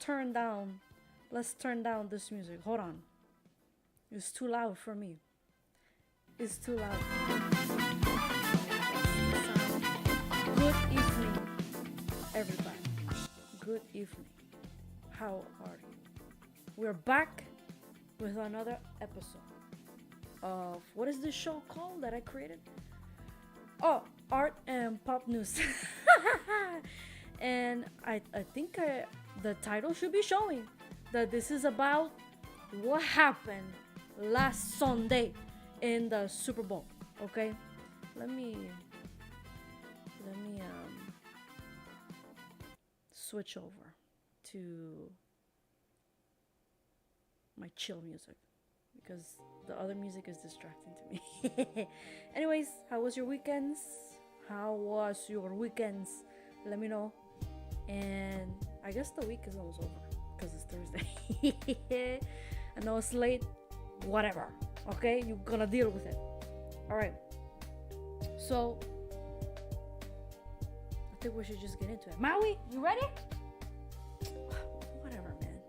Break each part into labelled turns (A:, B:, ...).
A: turn down. Let's turn down this music. Hold on. It's too loud for me. It's too loud. Good evening, everybody. Good evening. How are you? We're back with another episode of what is this show called that I created? Oh, art and pop news. And I think the title should be showing that this is about what happened last Sunday in the Super Bowl. Okay, let me switch over to my chill music because the other music is distracting to me. Anyways, how was your weekends? Let me know. And I guess the week is almost over because it's Thursday. I know it's late. Whatever. Okay, you're gonna deal with it. All right. So I think we should just get into it. Maui, you ready? Whatever, man.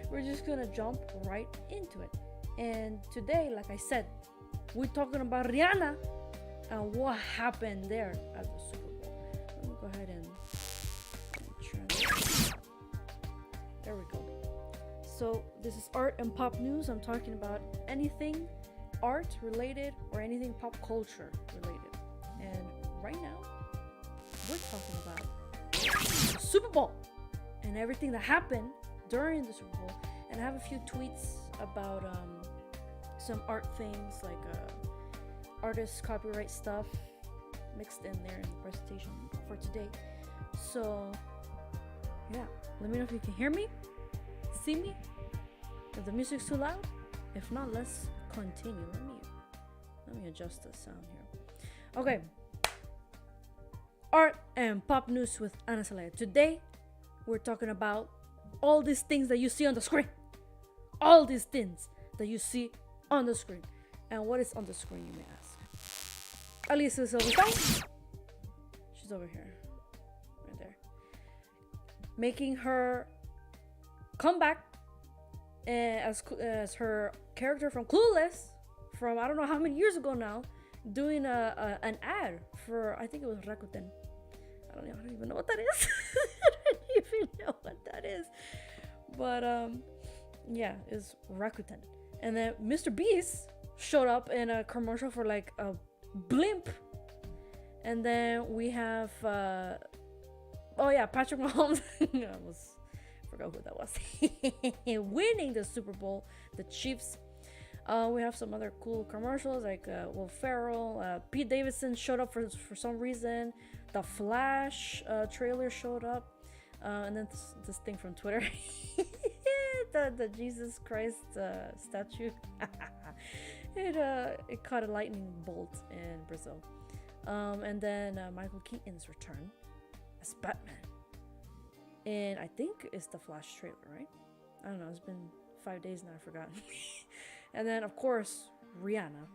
A: We're just gonna jump right into it. And today, like I said, we're talking about Rihanna and what happened there at the Super Bowl. Let me go ahead and turn this. There we go. So this is art and pop news. I'm talking about anything art related or anything pop culture related. And right now, we're talking about the Super Bowl and everything that happened during the Super Bowl. And I have a few tweets about some art things like artist copyright stuff mixed in there in the presentation for today. So yeah, let me know if you can hear me, see me, if the music's too loud. If not, let's continue. Let me adjust the sound here. Okay, art and pop news with Ana Saleh. Today we're talking about all these things that you see on the screen. All these things that you see on the screen. And what is on the screen, you may ask? Alicia Silverstone. She's over here. Right there. Making her comeback as her character from Clueless from I don't know how many years ago now, doing an ad for, I think it was Rakuten. I don't even know what that is. I don't even know what that is. But yeah, it's Rakuten. And then Mr. Beast showed up in a commercial for like a blimp. And then we have Patrick Mahomes. Forgot who that was. Winning the Super Bowl, the Chiefs. We have some other cool commercials like Will Ferrell, Pete Davidson showed up for some reason. The Flash trailer showed up, and then this thing from Twitter, the Jesus Christ statue. It caught a lightning bolt in Brazil, and then Michael Keaton's return as Batman. And I think it's the Flash trailer, right? I don't know. It's been 5 days now. I forgot. And then, of course, Rihanna,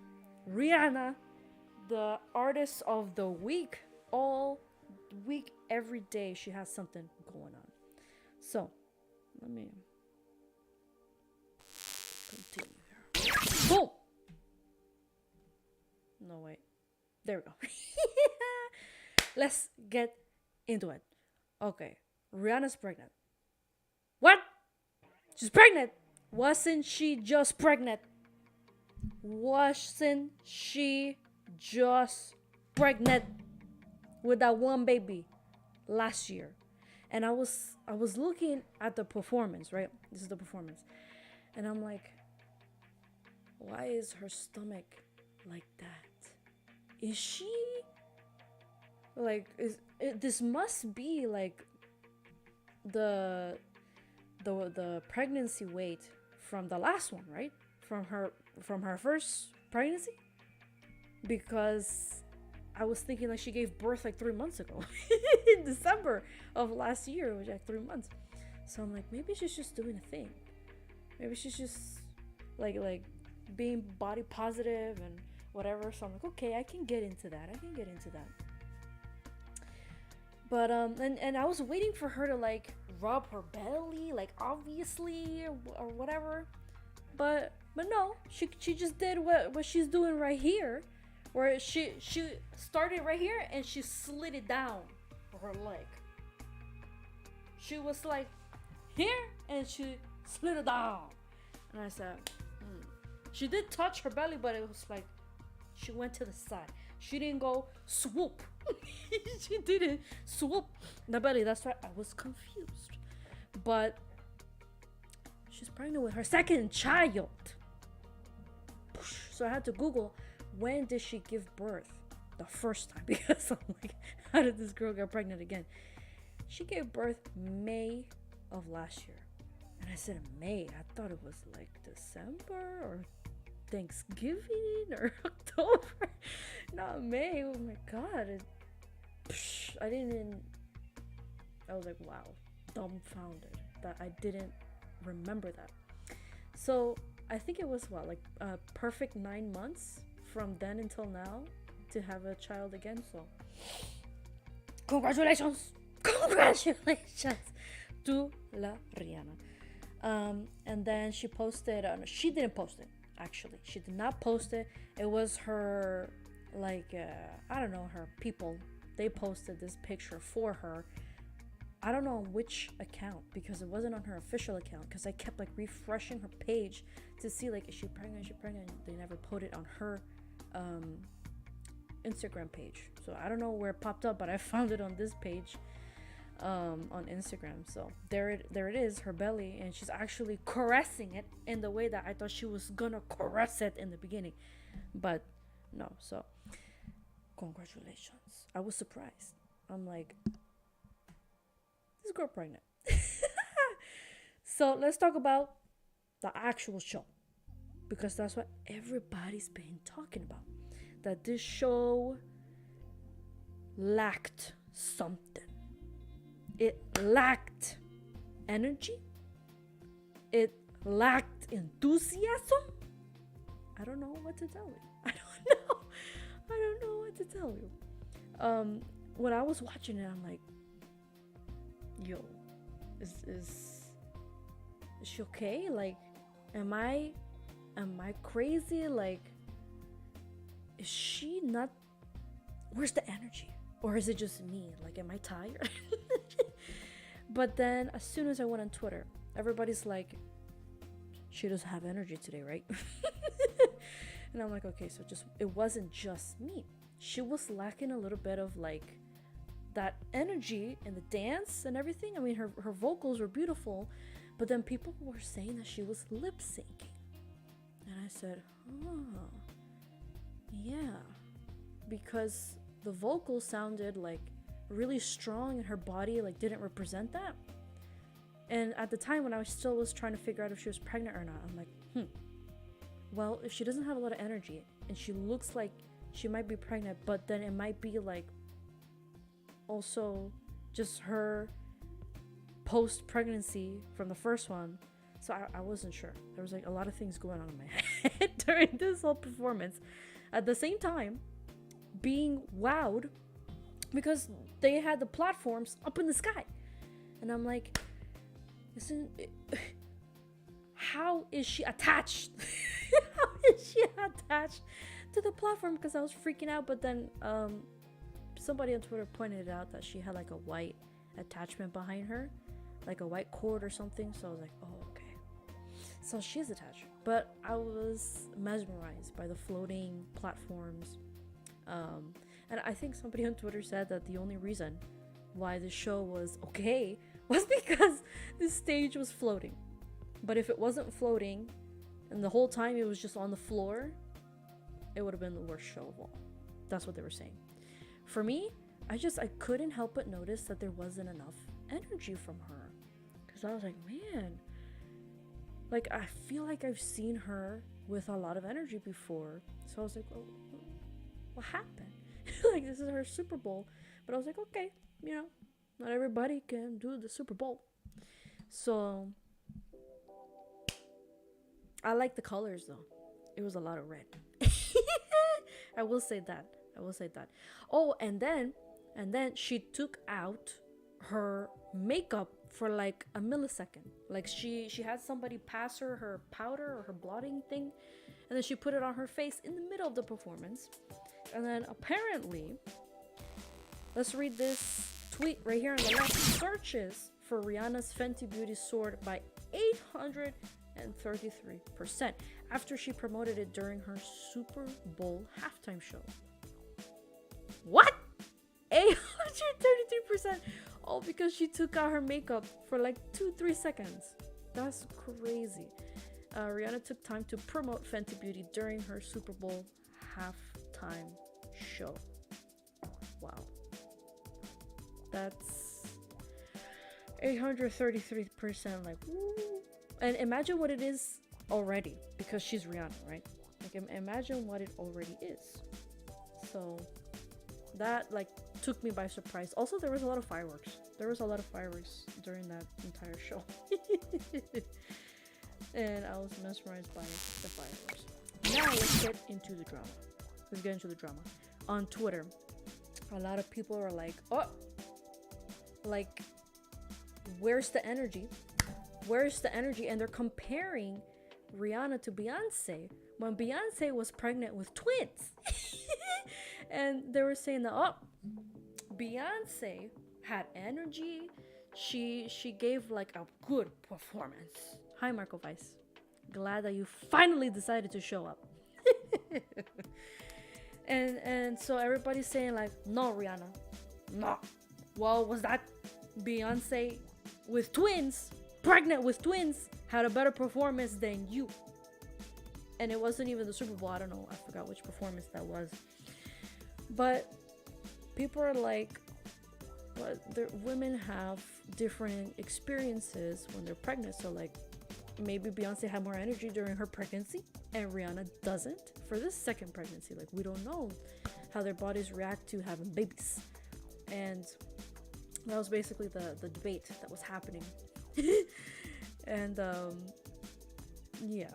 A: the artist of the week. All week, every day, she has something going on. So, let me continue here. Boom! No, wait. There we go. Let's get into it. Okay. Rihanna's pregnant. What? She's pregnant. Wasn't she just pregnant? Wasn't she just pregnant with that one baby last year? And I was looking at the performance, right? This is the performance. And I'm like, why is her stomach like that? Is she like this must be like the pregnancy weight from the last one, right? From her first pregnancy, because I was thinking like she gave birth like 3 months ago in December of last year, which like 3 months. So I'm like, maybe she's just doing a thing. Maybe she's just like being body positive and whatever. So I'm like, okay, I can get into that. But and I was waiting for her to like rub her belly, like obviously or whatever. But no, she just did what she's doing right here, where she started right here and she slid it down her leg. She was like here and she slid it down, and I said, hmm. She did touch her belly, but it was like she went to the side. She didn't go swoop. She didn't swoop the belly. That's why I was confused. But she's pregnant with her second child. So I had to Google, when did she give birth the first time? Because I'm like, how did this girl get pregnant again? She gave birth May of last year. And I said May. I thought it was like December or Thanksgiving or October. Not May. Oh my god. I didn't. I was like, wow, dumbfounded that I didn't remember that. So I think it was what, like a perfect 9 months from then until now to have a child again. So congratulations to la Rihanna. And then she posted. She didn't post it. Actually, she did not post it. It was her, like I don't know, her people. They posted this picture for her. I don't know on which account, because it wasn't on her official account, because I kept like refreshing her page to see like, is she pregnant, they never put it on her Instagram page. So I don't know where it popped up, but I found it on this page on Instagram. So there it is, her belly, and she's actually caressing it in the way that I thought she was gonna caress it in the beginning, but no. So congratulations. I was surprised. I'm like, this girl pregnant. So let's talk about the actual show, because that's what everybody's been talking about, that this show lacked something. It lacked energy. It lacked enthusiasm. I don't know what to tell you. I don't know what to tell you. When I was watching it, I'm like, yo, is she okay? Like, am I crazy? Like, is she not? Where's the energy? Or is it just me? Like, am I tired? But then as soon as I went on Twitter, everybody's like, she doesn't have energy today, right? And I'm like, okay, so it wasn't just me. She was lacking a little bit of like that energy in the dance and everything. I mean, her vocals were beautiful, but then people were saying that she was lip syncing. And I said, oh, yeah, because the vocals sounded like really strong and her body like didn't represent that. And at the time when I was trying to figure out if she was pregnant or not, I'm like, well, if she doesn't have a lot of energy and she looks like she might be pregnant, but then it might be like also just her post-pregnancy from the first one. So I wasn't sure. There was like a lot of things going on in my head during this whole performance. At the same time, being wowed because they had the platforms up in the sky. And I'm like, how is she attached? How is she attached to the platform? Because I was freaking out. But then somebody on Twitter pointed out that she had like a white attachment behind her, like a white cord or something. So I was like, oh, okay. So she's attached. But I was mesmerized by the floating platforms. And I think somebody on Twitter said that the only reason why the show was okay was because the stage was floating. But if it wasn't floating and the whole time it was just on the floor, it would have been the worst show of all. That's what they were saying. For me, I couldn't help but notice that there wasn't enough energy from her. Because I was like, man, like I feel like I've seen her with a lot of energy before. So I was like, well, what happened? Like, this is her Super Bowl. But I was like, okay, not everybody can do the Super Bowl. So I like the colors though. It was a lot of red. I will say that. Oh, and then And then she took out her makeup for like a millisecond. Like she had somebody pass her powder or her blotting thing, and then she put it on her face in the middle of the performance. And then apparently, let's read this tweet right here on the left. Searches for Rihanna's Fenty Beauty soared by 833% after she promoted it during her Super Bowl halftime show. What? 833%, all because she took out her makeup for like 2-3 seconds. That's crazy. Rihanna took time to promote Fenty Beauty during her Super Bowl halftime show. Wow, that's 833%. Like, woo. And imagine what it is already, because she's Rihanna, right? Like, imagine what it already is. So that like took me by surprise. Also, there was a lot of fireworks. During that entire show. And I was mesmerized by the fireworks. Now let's get into the drama. On Twitter, a lot of people are like, oh, like, where's the energy? And they're comparing Rihanna to Beyonce when Beyonce was pregnant with twins. And they were saying that, oh, Beyonce had energy. She gave like a good performance. Hi, Marco Weiss. Glad that you finally decided to show up. and so everybody's saying like, no, Rihanna, no. Well, was that Beyonce with twins, pregnant with twins, had a better performance than you? And it wasn't even the Super Bowl. I don't know. I forgot which performance that was. But people are like, but women have different experiences when they're pregnant. So like, maybe Beyonce had more energy during her pregnancy and Rihanna doesn't for this second pregnancy. Like, we don't know how their bodies react to having babies. And that was basically the debate that was happening. And yeah.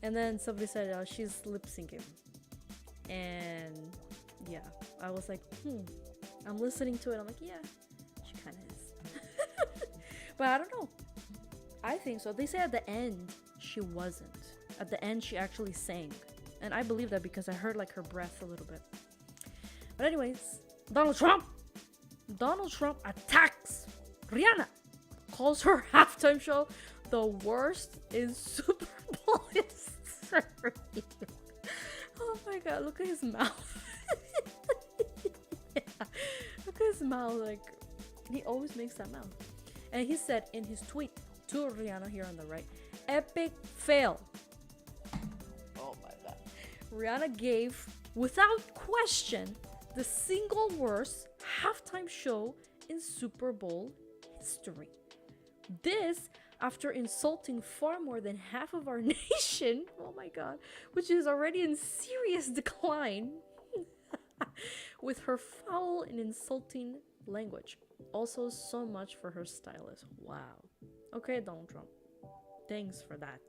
A: And then somebody said she's lip syncing. And yeah, I was like, I'm listening to it. I'm like, yeah, she kind of is. But I don't know. I think so. They say at the end she wasn't. At the end she actually sang. And I believe that because I heard like her breath a little bit. But anyways, Donald Trump attacks Rihanna. Calls her halftime show the worst in Super Bowl history. Oh my god, look at his mouth. Yeah. Look at his mouth. Like, he always makes that mouth. And he said in his tweet to Rihanna here on the right, epic fail. Oh my god. Rihanna gave, without question, the single worst halftime show in Super Bowl history. This after insulting far more than half of our nation, oh my god, which is already in serious decline, with her foul and insulting language. Also, so much for her stylist. Wow. Okay, Donald Trump. Thanks for that.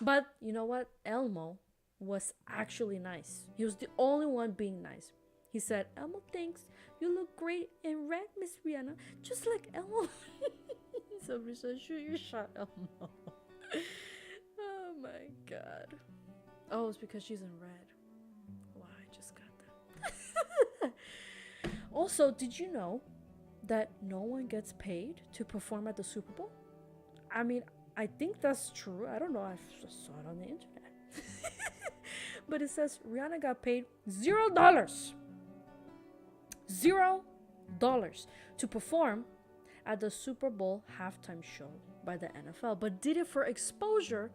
A: But you know what? Elmo was actually nice. He was the only one being nice. He said, Elmo, thanks. You look great in red, Miss Rihanna. Just like Elmo. Somebody said, shoot your shot, Elmo. Oh my god. Oh, it's because she's in red. Wow, I just got that. Also, did you know that no one gets paid to perform at the Super Bowl? I mean, I think that's true. I don't know. I just saw it on the internet. But it says Rihanna got paid $0. $0 to perform at the Super Bowl halftime show by the NFL, but did it for exposure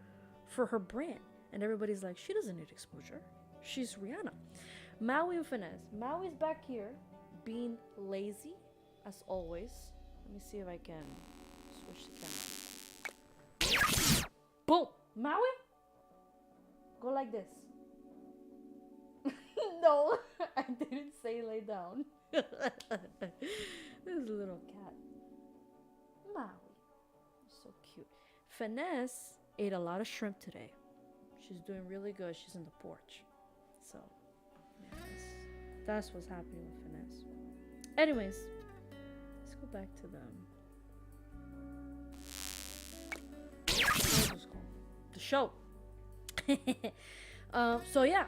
A: for her brand. And everybody's like, she doesn't need exposure. She's Rihanna. Maui and Finesse. Maui's back here being lazy as always. Let me see if I can switch the camera. Boom! Maui? Go like this. No, I didn't say lay down. This little cat. Maui. So cute. Finesse ate a lot of shrimp today. She's doing really good. She's in the porch. So, yes. That's what's happening with Finesse. Anyways, let's go back to the show. So yeah,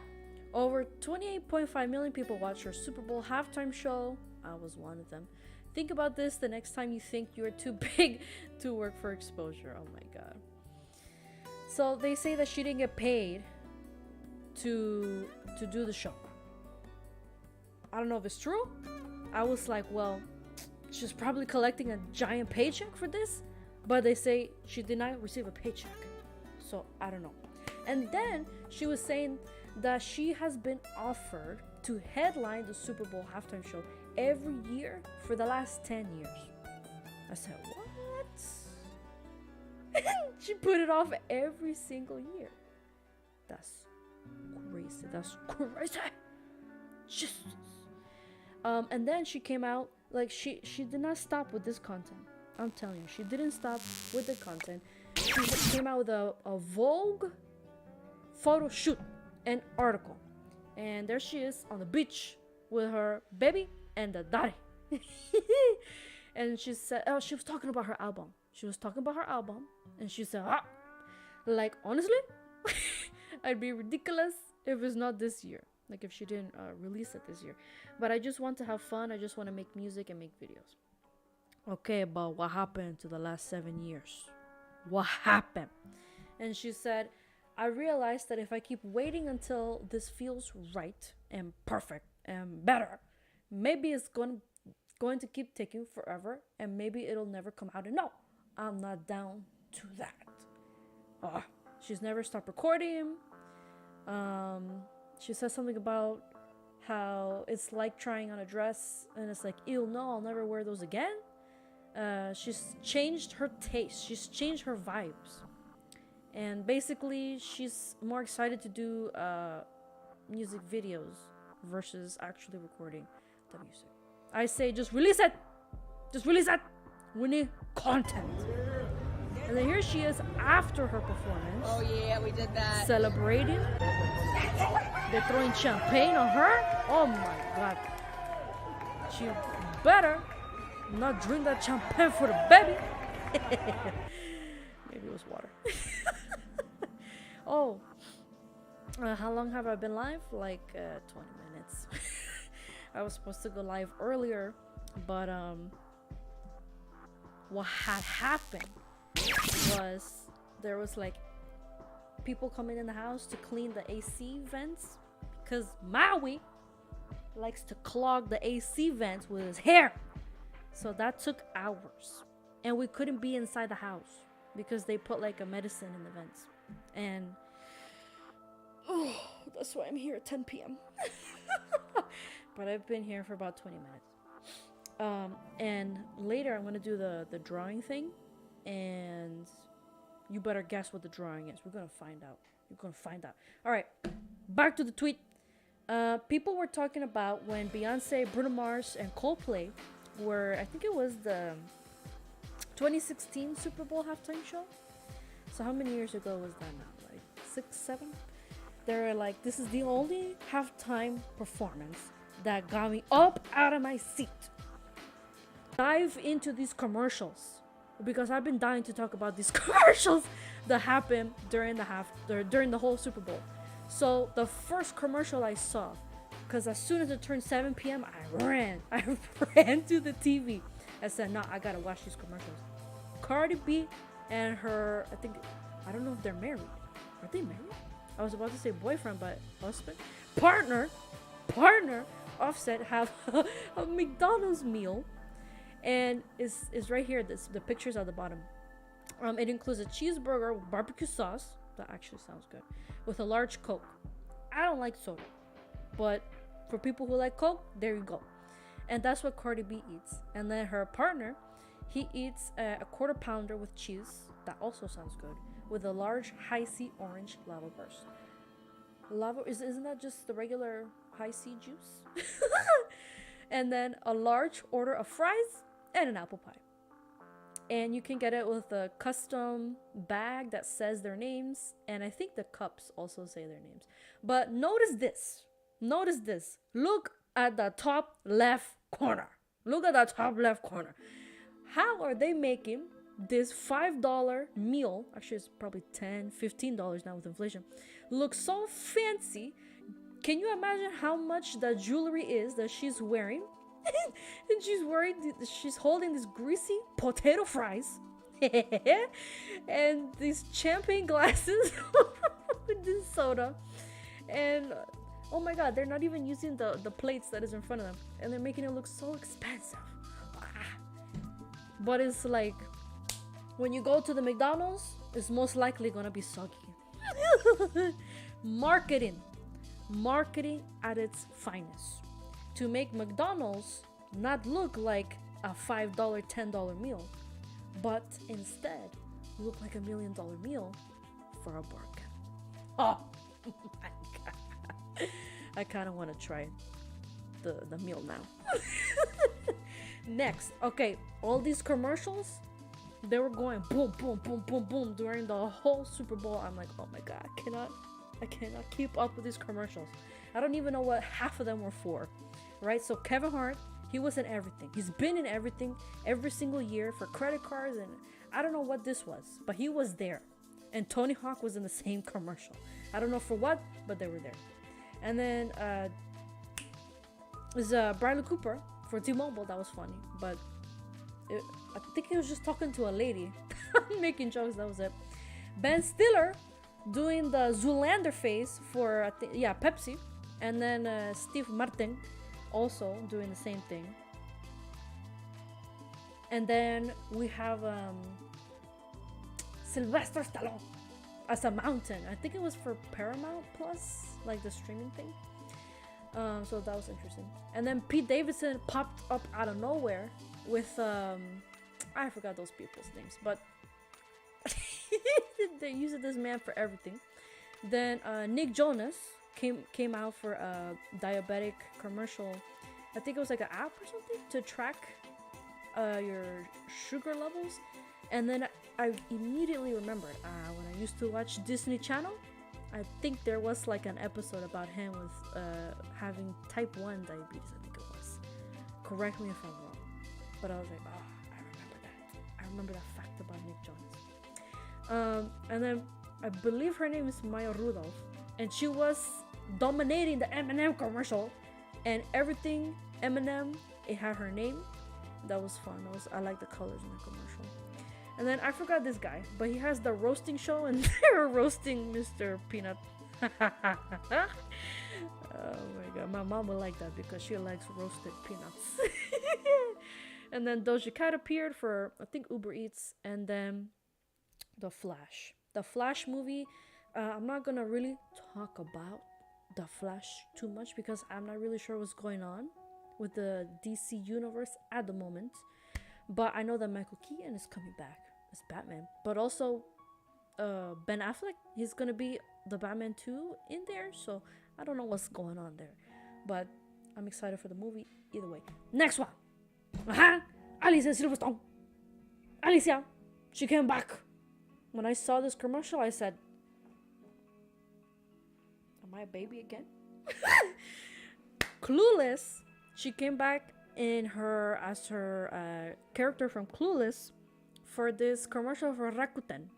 A: over 28.5 million people watched her Super Bowl halftime show. I was one of them. Think about this the next time you think you're too big to work for exposure. Oh my god. So they say that she didn't get paid to do the show. I don't know if it's true. I was like, well, she's probably collecting a giant paycheck for this, but they say she did not receive a paycheck. So I don't know. And then she was saying that she has been offered to headline the Super Bowl halftime show every year for the last 10 years. I said, what? She put it off every single year. That's crazy. That's crazy. Jesus. And then she came out, like, she did not stop with this content. I'm telling you, she didn't stop with the content. She came out with a Vogue photo shoot and article. And there she is on the beach with her baby and the daddy. And she said, oh, she was talking about her album. And she said, like, honestly, I'd be ridiculous if it's not this year. Like, if she didn't release it this year. But I just want to have fun. I just want to make music and make videos. Okay, but what happened to the last 7 years? What happened? And she said, I realized that if I keep waiting until this feels right and perfect and better, maybe it's going to keep taking forever, and maybe it'll never come out. And no, I'm not down to that. She's never stopped recording. She says something about how it's like trying on a dress, and it's like, ew, no, I'll never wear those again. She's changed her taste. She's changed her vibes. And basically, she's more excited to do music videos versus actually recording the music. I say, just release it. Just release it. We need content. And then here she is after her performance.
B: Oh yeah, we did that.
A: Celebrating. They're throwing champagne on her. Oh my god. She better not drink that champagne for the baby. Maybe it was water. Oh. How long have I been live? Like 20 minutes. I was supposed to go live earlier, but what had happened was there was like people coming in the house to clean the AC vents because Maui likes to clog the AC vents with his hair. So that took hours, and we couldn't be inside the house because they put like a medicine in the vents. And that's why I'm here at 10 p.m. But I've been here for about 20 minutes. And later I'm gonna do the drawing thing, and you better guess what the drawing is. We're gonna find out. You're gonna find out. All right, back to the tweet. People were talking about when Beyonce, Bruno Mars, and Coldplay were, I think it was the 2016 Super Bowl halftime show. So how many years ago was that now? Like 6, 7? They're like, this is the only halftime performance that got me up out of my seat. Dive into these commercials, because I've been dying to talk about these commercials that happened during the whole Super Bowl. So the first commercial I saw, because as soon as it turned 7 p.m., I ran to the TV. I said, no, I gotta watch these commercials. Cardi B and her, I don't know if they're married. Are they married? I was about to say boyfriend, but husband? Partner, Offset have a McDonald's meal. And is right here. The picture's at the bottom. It includes a cheeseburger with barbecue sauce. That actually sounds good. With a large Coke. I don't like soda, but for people who like Coke, there you go. And that's what Cardi B eats. And then her partner, he eats a quarter pounder with cheese. That also sounds good. With a large Hi-C orange lava burst. Isn't that just the regular Hi-C juice? And then a large order of fries and an apple pie. And you can get it with a custom bag that says their names. And I think the cups also say their names. But notice this. Look at the top left corner. Look at the top left corner. How are they making this $5 meal? Actually, it's probably $10, $15 now with inflation. Look so fancy. Can you imagine how much the jewelry is that she's wearing? And she's holding these greasy potato fries and these champagne glasses with this soda. And oh my god, they're not even using the plates that is in front of them. And they're making it look so expensive. But it's like, when you go to the McDonald's, it's most likely gonna be soggy. Marketing at its finest, to make McDonald's not look like a $5, $10 meal, but instead look like $1 million meal for a burger. Oh my god. I kind of want to try the meal now. Next, okay, all these commercials, they were going boom, boom, boom, boom, boom during the whole Super Bowl. I'm like, oh my god, I cannot keep up with these commercials. I don't even know what half of them were for, right? So Kevin Hart, he was in everything. He's been in everything every single year for credit cards, and I don't know what this was, but he was there. And Tony Hawk was in the same commercial. I don't know for what, but they were there. And then there's Bradley Cooper for T-Mobile. That was funny, but I think he was just talking to a lady, making jokes. That was it. Ben Stiller doing the Zoolander face for Pepsi, and then Steve Martin also doing the same thing. And then we have Sylvester Stallone as a mountain. I think it was for Paramount Plus, like the streaming thing. So that was interesting. And then Pete Davidson popped up out of nowhere with I forgot those people's names, but they used this man for everything. Then Nick Jonas came out for a diabetic commercial. I think it was like an app or something to track your sugar levels. And then I immediately remembered when I used to watch Disney Channel, I think there was like an episode about him with having type 1 diabetes, I think it was. Correct me if I'm wrong. But I was like, oh, I remember that. I remember that fact about Nick Jonas. And then I believe her name is Maya Rudolph, and she was dominating the M&M commercial, and everything M&M, it had her name. That was fun. I like the colors in the commercial. And then I forgot this guy, but he has the roasting show, and they're roasting Mr. Peanut. Oh my god, my mom would like that because she likes roasted peanuts. And then Doja Cat appeared for, I think, Uber Eats. And then The Flash movie. I'm not gonna really talk about The Flash too much because I'm not really sure what's going on with the DC universe at the moment. But I know that Michael Keaton is coming back as Batman. But also Ben Affleck, he's gonna be the Batman 2 in there. So I don't know what's going on there. But I'm excited for the movie either way. Next one. Alicia Silverstone. Alicia, she came back. When I saw this commercial, I said, am I a baby again? Clueless. She came back as her character from Clueless for this commercial for Rakuten.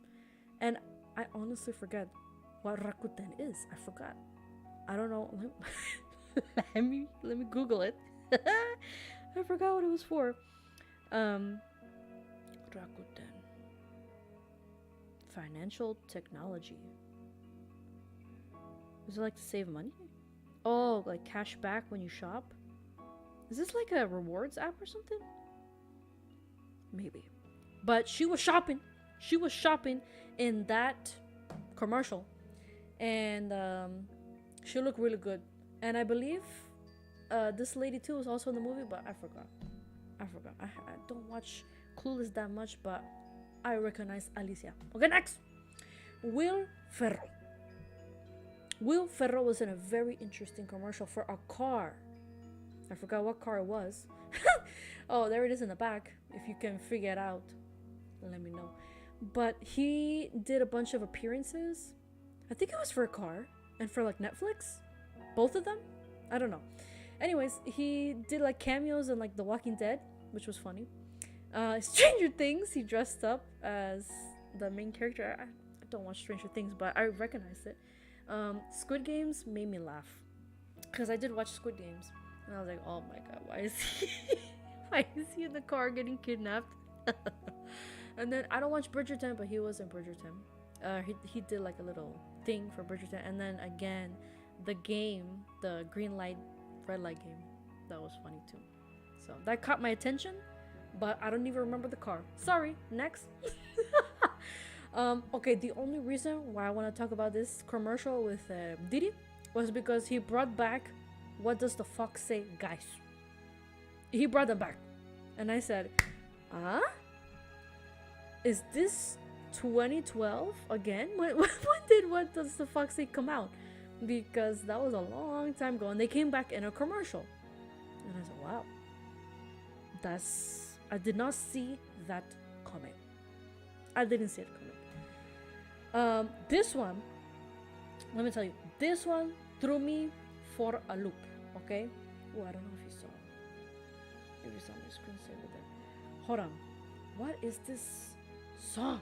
A: And I honestly forget what Rakuten is. I forgot. I don't know. Let me Google it. I forgot what it was for. Rakuten. Financial technology. Is it like to save money? Oh, like cash back when you shop? Is this like a rewards app or something? Maybe. But she was shopping. She was shopping in that commercial. And she looked really good. And I believe this lady too was also in the movie, but I forgot. I don't watch Clueless that much, but I recognize Alicia. Okay, next. Will Ferrell. Will Ferrell was in a very interesting commercial for a car. I forgot what car it was. Oh, there it is in the back. If you can figure it out, let me know. But he did a bunch of appearances. I think it was for a car and for like Netflix. Both of them? I don't know. Anyways, he did like cameos in like The Walking Dead, which was funny. Stranger Things, he dressed up as the main character. I don't watch Stranger Things, but I recognized it. Squid Games made me laugh because I did watch Squid Games, and I was like, oh my god, why is he, why is he in the car getting kidnapped? And then I don't watch Bridgerton, but he was in Bridgerton. He did like a little thing for Bridgerton, and then again, the game, the green light, red light game, that was funny too. So that caught my attention, but I don't even remember the car. Sorry. Next. Okay, the only reason why I want to talk about this commercial with Diddy was because he brought back "What does the fox say, guys?" He brought them back, and I said, "Huh? Is this 2012 again? When did What Does the Fox Say come out?" Because that was a long time ago, and they came back in a commercial, and I said, "Wow, I did not see that coming. I didn't see it coming." This one, let me tell you, this one threw me for a loop. Okay. Oh, I don't know if you saw. If you saw my screensaver there. Hold on. What is this song?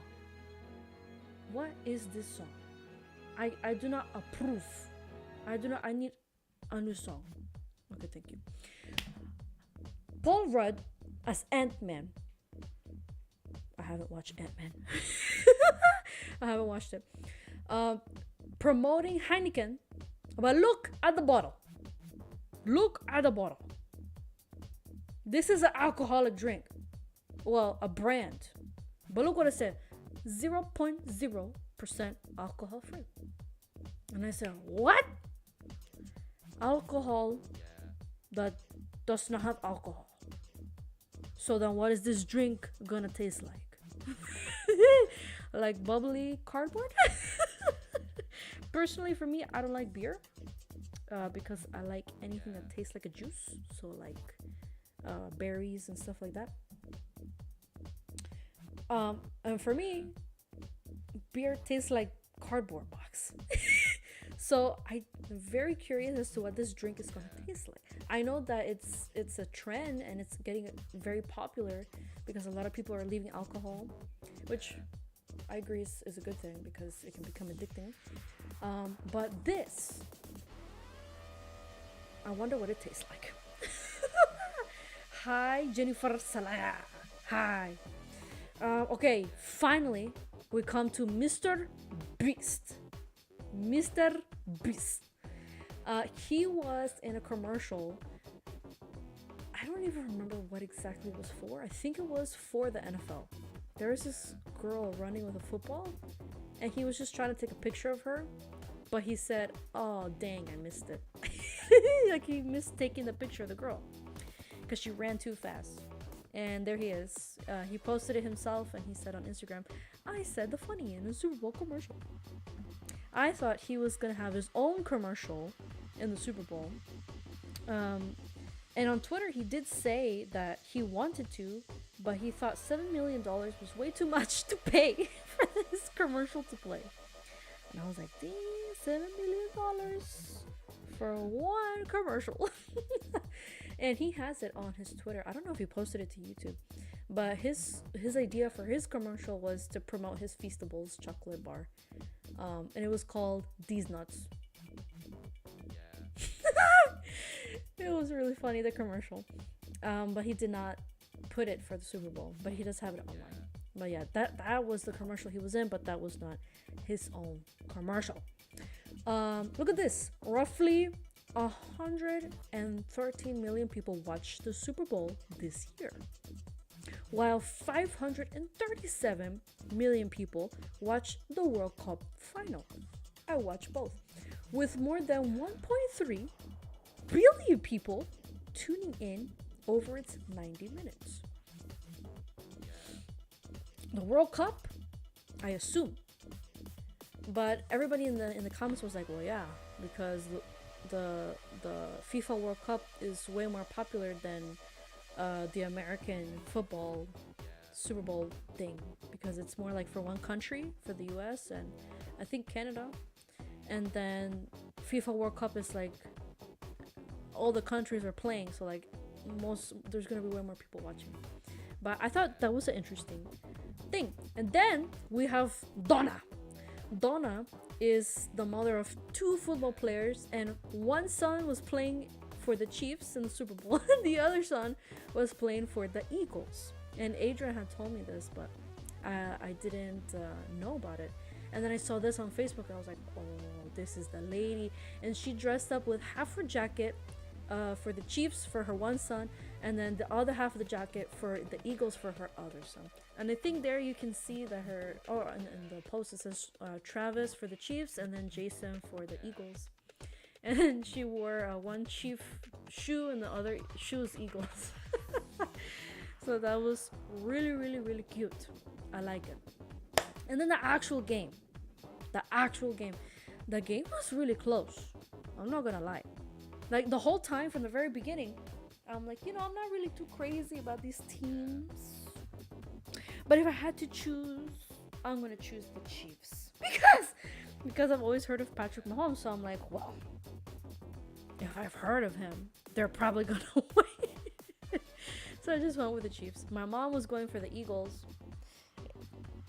A: What is this song? I do not approve. I need a new song. Okay, thank you. Paul Rudd as Ant-Man. I haven't watched Ant-Man. I haven't watched it. Promoting Heineken. But look at the bottle. Look at the bottle. This is an alcoholic drink. Well, a brand. But look what it said. 0.0% alcohol free. And I said, what? Alcohol that does not have alcohol. So then what is this drink gonna taste like? Like bubbly cardboard? Personally, for me, I don't like beer. Because I like anything that tastes like a juice. So like berries and stuff like that. And for me, beer tastes like cardboard box. So I'm very curious as to what this drink is gonna taste like. I know that it's a trend and it's getting very popular because a lot of people are leaving alcohol, which I agree is a good thing because it can become addicting. But this, I wonder what it tastes like. Hi, Jennifer Salaya. Hi. Okay, finally, we come to Mr. Beast. Mr. Beast. He was in a commercial. I don't even remember what exactly it was for. I think it was for the NFL. There was this girl running with a football, and he was just trying to take a picture of her, but he said, "Oh, dang, I missed it." Like he missed taking the picture of the girl because she ran too fast. And there he is. He posted it himself, and he said on Instagram, "I said the funny in a Super Bowl commercial." I thought he was gonna have his own commercial in the Super Bowl. And on Twitter, he did say that he wanted to, but he thought $7 million was way too much to pay for this commercial to play. And I was like, "Dang, $7 million for one commercial." And he has it on his Twitter. I don't know if he posted it to YouTube, but his idea for his commercial was to promote his Feastables chocolate bar, and it was called These Nuts. It was really funny, the commercial, but he did not put it for the Super Bowl, but he does have it online. But yeah, that was the commercial he was in, but that was not his own commercial. Look at this. Roughly 113 million people watched the Super Bowl this year, while 537 million people watched the World Cup final. I watched both, with more than 1.3 billion people tuning in over its 90 minutes. The World Cup, I assume, but everybody in the comments was like, "Well, yeah, because the FIFA World Cup is way more popular than the American football Super Bowl thing, because it's more like for one country, for the US and I think Canada, and then FIFA World Cup is like all the countries are playing, so like there's gonna be way more people watching. But I thought that was an interesting thing. And then we have Donna. Donna is the mother of two football players, and one son was playing for the Chiefs in the Super Bowl, and the other son was playing for the Eagles. And Adrian had told me this, but I didn't know about it. And then I saw this on Facebook, and I was like, oh, this is the lady. And she dressed up with half her jacket for the Chiefs for her one son, and then the other half of the jacket for the Eagles for her other son. And I think there you can see that her, in the post it says Travis for the Chiefs and then Jason for the Eagles. And she wore one Chief shoe and the other shoes Eagles. So that was really, really, really cute. I like it. And then the actual game. The game was really close. I'm not gonna lie. Like the whole time from the very beginning, I'm like, I'm not really too crazy about these teams. But if I had to choose, I'm gonna choose the Chiefs. Because I've always heard of Patrick Mahomes, so I'm like, well, if I've heard of him, they're probably gonna win. So I just went with the Chiefs. My mom was going for the Eagles.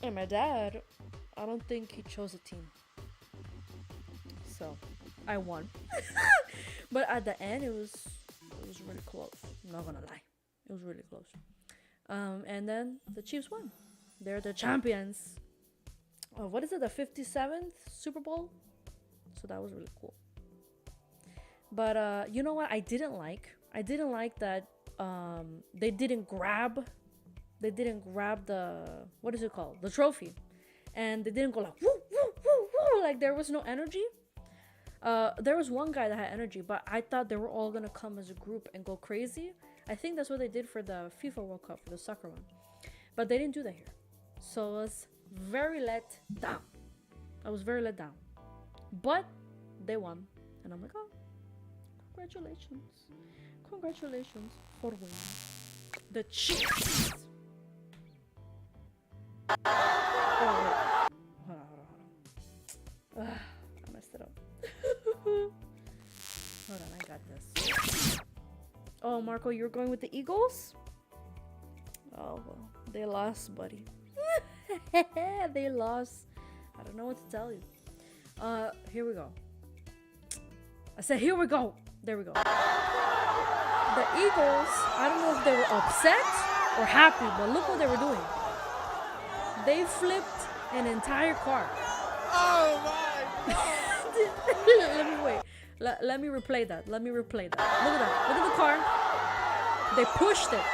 A: And my dad, I don't think he chose a team. So I won. But at the end, it was really close. I'm not gonna lie, it was really close. And then the Chiefs won. They're the champions. What is it? The 57th Super Bowl. So that was really cool. But you know what? I didn't like that they didn't grab the, what is it called? The trophy, and they didn't go like woo woo woo woo, like there was no energy. There was one guy that had energy, but I thought they were all gonna come as a group and go crazy. I think that's what they did for the FIFA World Cup, for the soccer one. But they didn't do that here. So I was very let down. But they won. And I'm like, oh, congratulations for winning. The Chiefs. Oh, wait. Hold on. I messed it up. Hold on, I got this. Oh, Marco, you're going with the Eagles? Oh, well, they lost, buddy. They lost. I don't know what to tell you. Here we go. I said, here we go. There we go. The Eagles, I don't know if they were upset or happy, but look what they were doing. They flipped an entire car.
B: Oh my God.
A: Let me wait. Let me replay that. Look at that. Look at the car. They pushed it.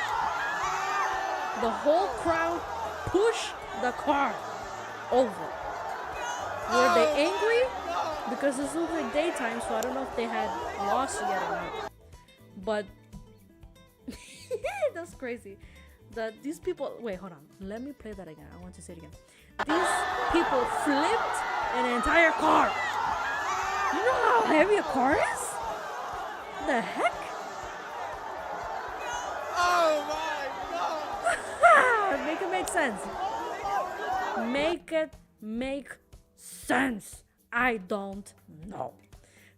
A: The whole crowd pushed the car over. Were they angry? Because this looks like daytime, so I don't know if they had lost yet or not. But that's crazy. That these people. Wait, hold on. Let me play that again. I want to say it again. These people flipped an entire car. You know how heavy a car is? The heck?
B: Oh my God.
A: Make it make sense. Make it make sense. I don't know.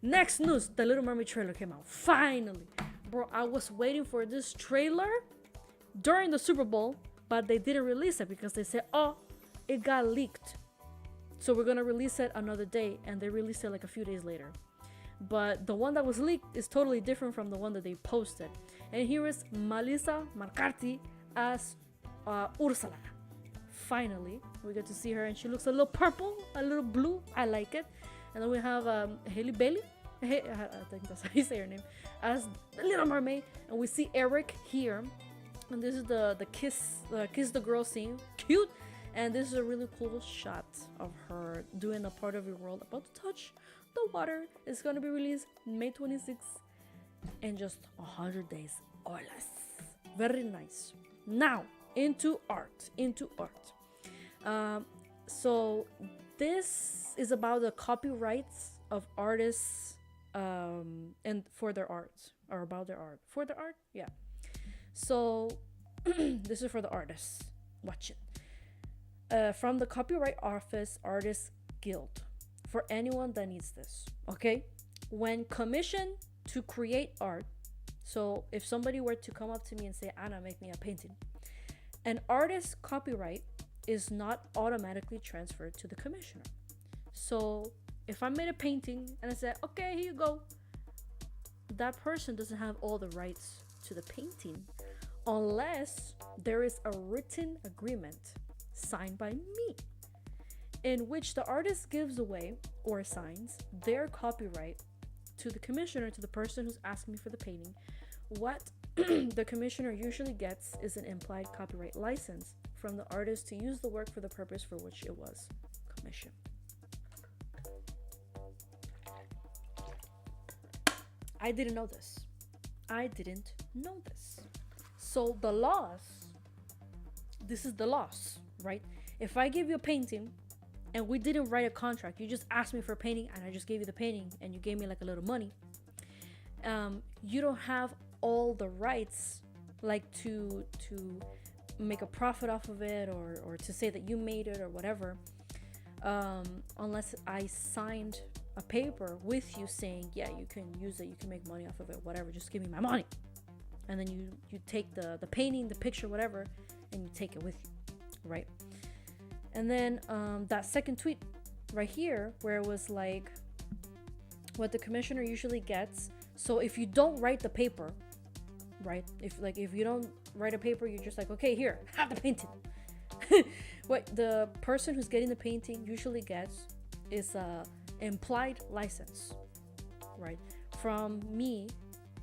A: Next news, the Little Mermaid trailer came out. Finally. Bro, I was waiting for this trailer during the Super Bowl, but they didn't release it because they said, oh, it got leaked. So we're going to release it another day, and they released it like a few days later. But the one that was leaked is totally different from the one that they posted. And here is Melissa McCarthy as Ursula. Finally, we get to see her, and she looks a little purple, a little blue. I like it. And then we have Hailey Bailey. I think that's how you say her name, as the Little Mermaid. And we see Eric here. And this is the kiss the girl scene. Cute. And this is a really cool shot of her doing a part of your world about to touch the water. It's going to be released May 26th in just 100 days or less. Very nice. Now, into art. So this is about the copyrights of artists and for their art, or about their art. For their art? Yeah. So this is for the artists. Watch it. From the Copyright Office Artists Guild, for anyone that needs this. Okay, when commissioned to create art. So if somebody were to come up to me and say, Anna, make me a painting, an artist's copyright is not automatically transferred to the commissioner. So if I made a painting and I said, okay, here you go, that person doesn't have all the rights to the painting unless there is a written agreement signed by me in which the artist gives away or assigns their copyright to the commissioner, to the person who's asking me for the painting. What the commissioner usually gets is an implied copyright license from the artist to use the work for the purpose for which it was commissioned. I didn't know this. So the laws, this is the laws, right? If I give you a painting and we didn't write a contract, you just asked me for a painting and I just gave you the painting and you gave me like a little money, you don't have all the rights like to make a profit off of it or to say that you made it or whatever, unless I signed a paper with you saying, yeah, you can use it, you can make money off of it, whatever, just give me my money. And then you take the painting, the picture, whatever, and you take it with you, right? And then that second tweet right here, where it was like what the commissioner usually gets. So if you don't write the paper, right? If you don't write a paper, you're just like, okay, here, have the painting. What the person who's getting the painting usually gets is a implied license, right, from me,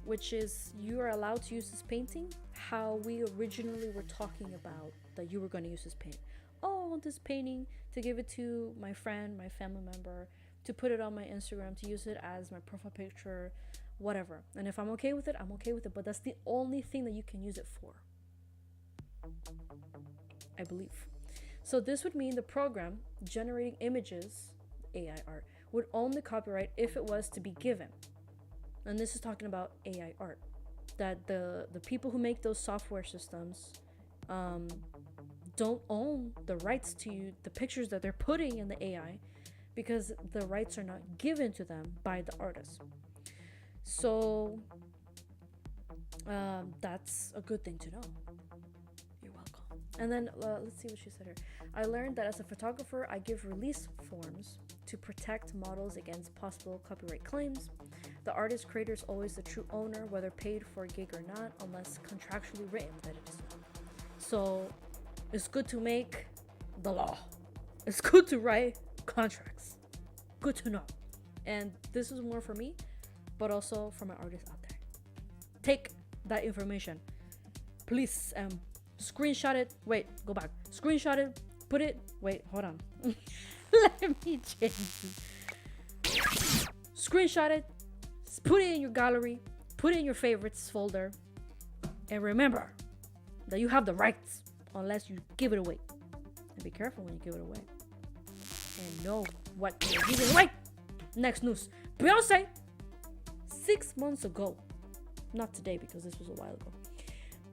A: which is you are allowed to use this painting how we originally were talking about that you were going to use this painting. Oh, I want this painting to give it to my friend, my family member, to put it on my Instagram, to use it as my profile picture, whatever. And if I'm okay with it, I'm okay with it, but that's the only thing that you can use it for, I believe. So this would mean the program generating images, AI art, would own the copyright if it was to be given. And this is talking about AI art, that the people who make those software systems don't own the rights to the pictures that they're putting in the AI because the rights are not given to them by the artist. So that's a good thing to know. You're welcome. And then let's see what she said here. I learned that as a photographer, I give release forms to protect models against possible copyright claims. The artist creator is always the true owner, whether paid for a gig or not, unless contractually written that it is not. So it's good to make the law. It's good to write contracts. Good to know. And this is more for me, but also for my artists out there. Take that information. Please screenshot it. Wait, go back. Screenshot it. Put it. Wait, hold on. Let me change it. Screenshot it. Put it in your gallery. Put it in your favorites folder. And remember that you have the rights unless you give it away. And be careful when you give it away. And know what you're giving away. Next news. Beyonce, 6 months ago, not today because this was a while ago,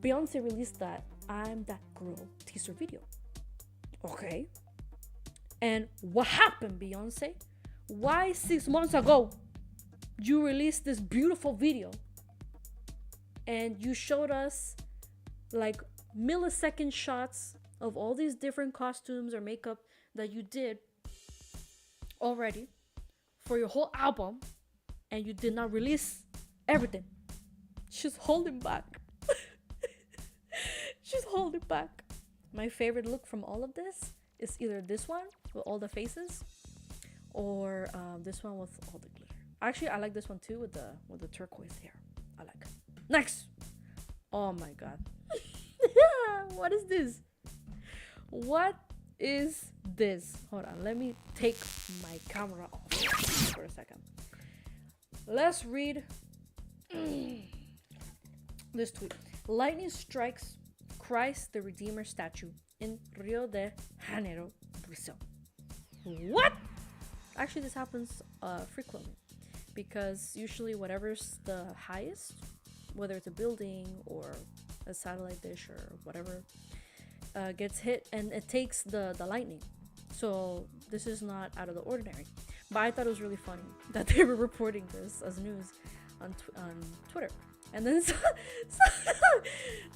A: Beyonce released that I'm That Girl teaser video. Okay. And what happened, Beyonce? Why 6 months ago you released this beautiful video and you showed us like millisecond shots of all these different costumes or makeup that you did already for your whole album, and you did not release everything? She's holding back. She's holding back. My favorite look from all of this is either this one with all the faces or this one with all the glitter. Actually, I like this one too with the turquoise hair. I like it. Next. Oh my god. What is this? What is this? Hold on. Let me take my camera off for a second. Let's read this tweet. Lightning strikes Christ the Redeemer statue in Rio de Janeiro, Brazil. What? Actually, this happens frequently because usually whatever's the highest, whether it's a building or a satellite dish or whatever, gets hit and it takes the lightning. So this is not out of the ordinary. But I thought it was really funny that they were reporting this as news. on Twitter, and then this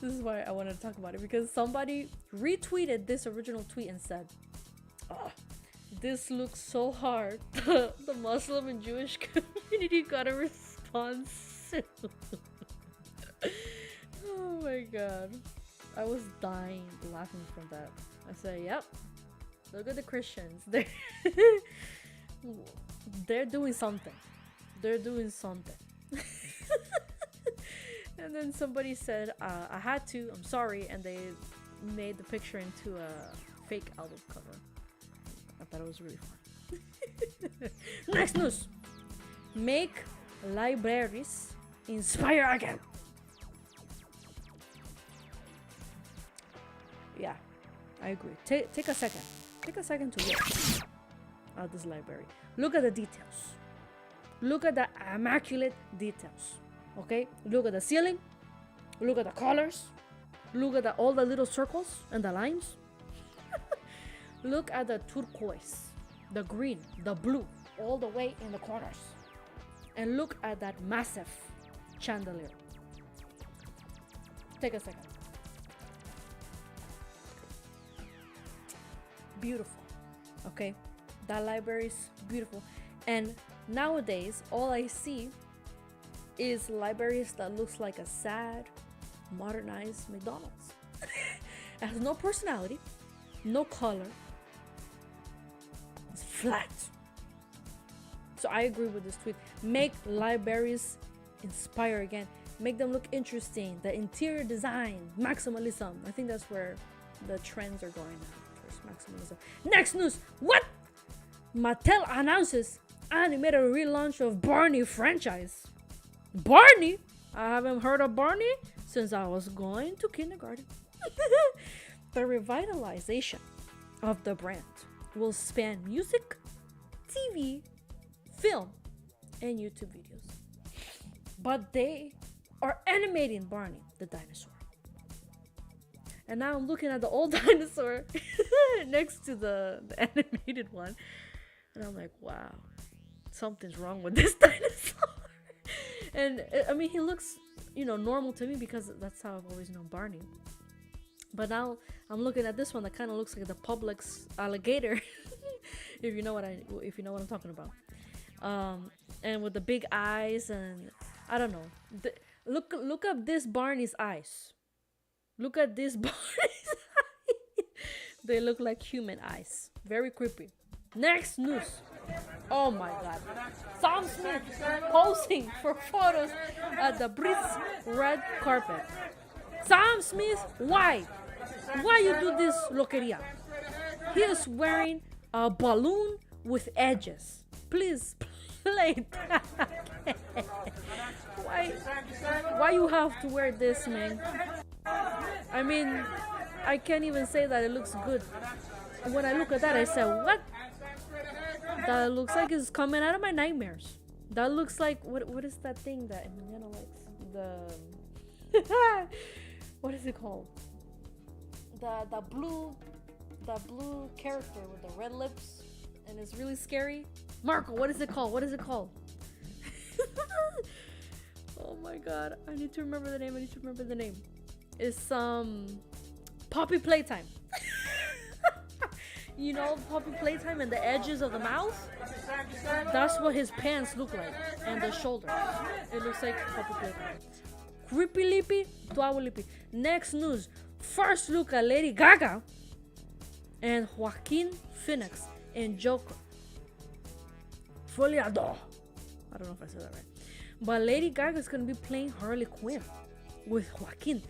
A: is why I wanted to talk about it, because somebody retweeted this original tweet and said, "Oh, this looks so hard. The Muslim and Jewish community got a response soon." Oh my god, I was dying laughing from that. I said, "Yep, look at the Christians. They're doing something. They're doing something." And then somebody said, "I had to. I'm sorry," and they made the picture into a fake album cover. I thought it was really fun. Next news: make libraries inspire again. Yeah, I agree. Take a second. Take a second to look at this library. Look at the details. Look at the immaculate details. Okay? Look at the ceiling. Look at the colors. Look at all the little circles and the lines. Look at the turquoise, the green, the blue, all the way in the corners. And look at that massive chandelier. Take a second. Beautiful. Okay? That library is beautiful. And nowadays, all I see is libraries that looks like a sad, modernized McDonald's. It has no personality, no color. It's flat. So I agree with this tweet. Make libraries inspire again. Make them look interesting. The interior design, maximalism. I think that's where the trends are going now, towards maximalism. Next news. What? Mattel announces animated relaunch of Barney franchise. Barney? I haven't heard of Barney since I was going to kindergarten. The revitalization of the brand will span music, TV, film, and YouTube videos. But they are animating Barney the dinosaur. And now I'm looking at the old dinosaur next to the animated one. And I'm like, wow, something's wrong with this dinosaur. And I mean, he looks, normal to me because that's how I've always known Barney. But now I'm looking at this one that kind of looks like the Publix alligator, if you know what I'm talking about. And with the big eyes, and I don't know. Look up this Barney's eyes. Look at this Barney's eyes. They look like human eyes. Very creepy. Next news. Oh my god. Sam Smith posing for photos at the Brits red carpet. Sam Smith, why? Why you do this loqueria? He is wearing a balloon with edges. Please play that again. Why you have to wear this, man? I mean, I can't even say that it looks good. When I look at that, I say, what? That looks like it's coming out of my nightmares. That looks like, what is that thing that Emiliano likes? The what is it called? The blue character with the red lips, and it's really scary. Marco, what is it called? What is it called? Oh my god, I need to remember the name. It's Poppy Playtime. Poppy Playtime, and the edges of the mouth. That's what his pants look like, and the shoulders. It looks like Poppy Playtime. Creepy lippy, tuawa lippy. Next news. First look at Lady Gaga and Joaquin Phoenix in Joker. Foliado. I don't know if I said that right. But Lady Gaga is going to be playing Harley Quinn with Joaquin.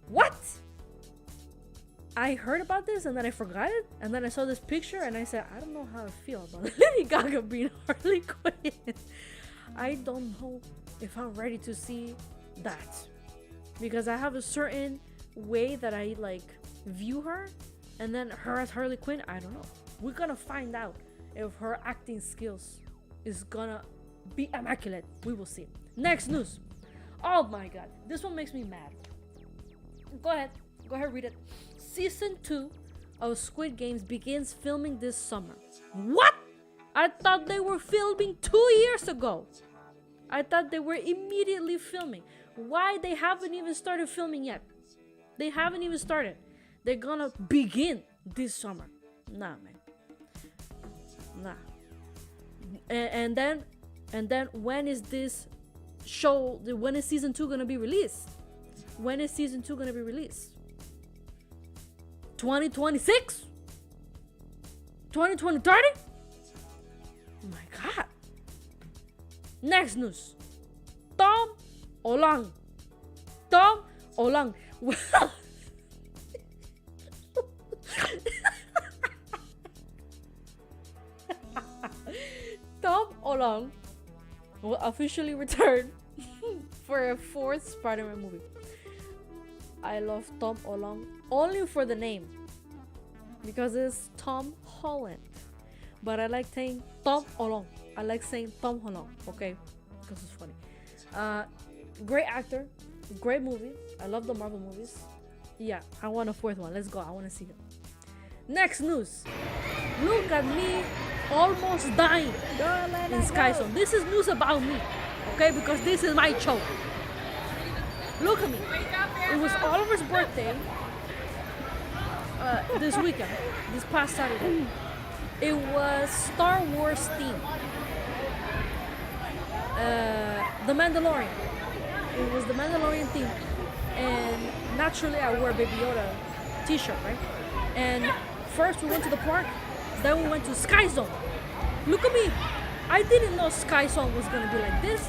A: What? I heard about this and then I forgot it. And then I saw this picture and I said, I don't know how I feel about Lady Gaga being Harley Quinn. I don't know if I'm ready to see that. Because I have a certain way that I view her. And then her as Harley Quinn, I don't know. We're going to find out if her acting skills is going to be immaculate. We will see. Next news. Oh my god. This one makes me mad. Go ahead, read it. Season 2 of Squid Games begins filming this summer. What? I thought they were filming 2 years ago. I thought they were immediately filming. Why they haven't even started filming yet? They haven't even started. They're gonna begin this summer. Nah, man. Nah. And then when is this show? When is season 2 gonna be released? When is season 2 gonna be released? 2026? 2030? Oh my god. Next news. Tom Olang. Tom Olang. Well, Tom Olang will officially return for a 4th Spider-Man movie. I love Tom Olang only for the name, because it's Tom Holland. But I like saying Tom Olang. I like saying Tom Holland, okay? Because it's funny. Great actor, great movie. I love the Marvel movies. Yeah, I want a 4th one. Let's go. I want to see him. Next news. Look at me almost dying in Sky Zone. This is news about me, okay? Because this is my show. Look at me. It was Oliver's birthday this weekend, this past Saturday. It was Star Wars theme. The Mandalorian. It was the Mandalorian theme. And naturally I wore a Baby Yoda t-shirt, right? And first we went to the park, then we went to Sky Zone. Look at me. I didn't know Sky Zone was gonna be like this.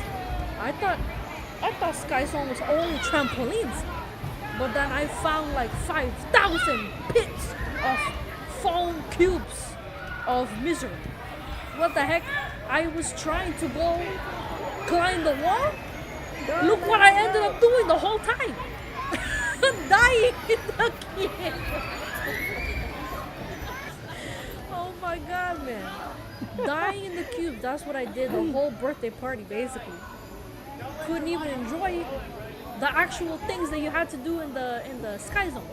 A: I thought Sky Zone was only trampolines. But then I found like 5,000 pits of foam cubes of misery. What the heck? I was trying to go climb the wall. Look what I ended up doing the whole time. Dying in the cube. Oh my god, man. Dying in the cube. That's what I did the whole birthday party, basically. Couldn't even enjoy the actual things that you had to do in the Sky Zone.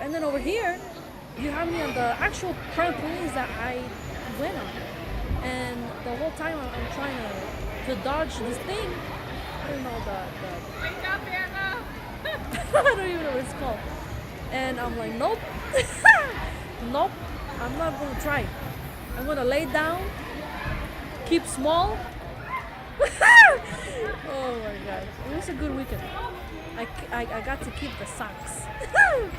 A: And then over here, you have me on the actual trampolines that I went on. And the whole time I'm trying to dodge this thing. I don't know
C: Wake up, Anna!
A: I don't even know what it's called. And I'm like, nope. Nope. I'm not gonna try. I'm gonna lay down, keep small. Oh my god. It was a good weekend. I got to keep the socks.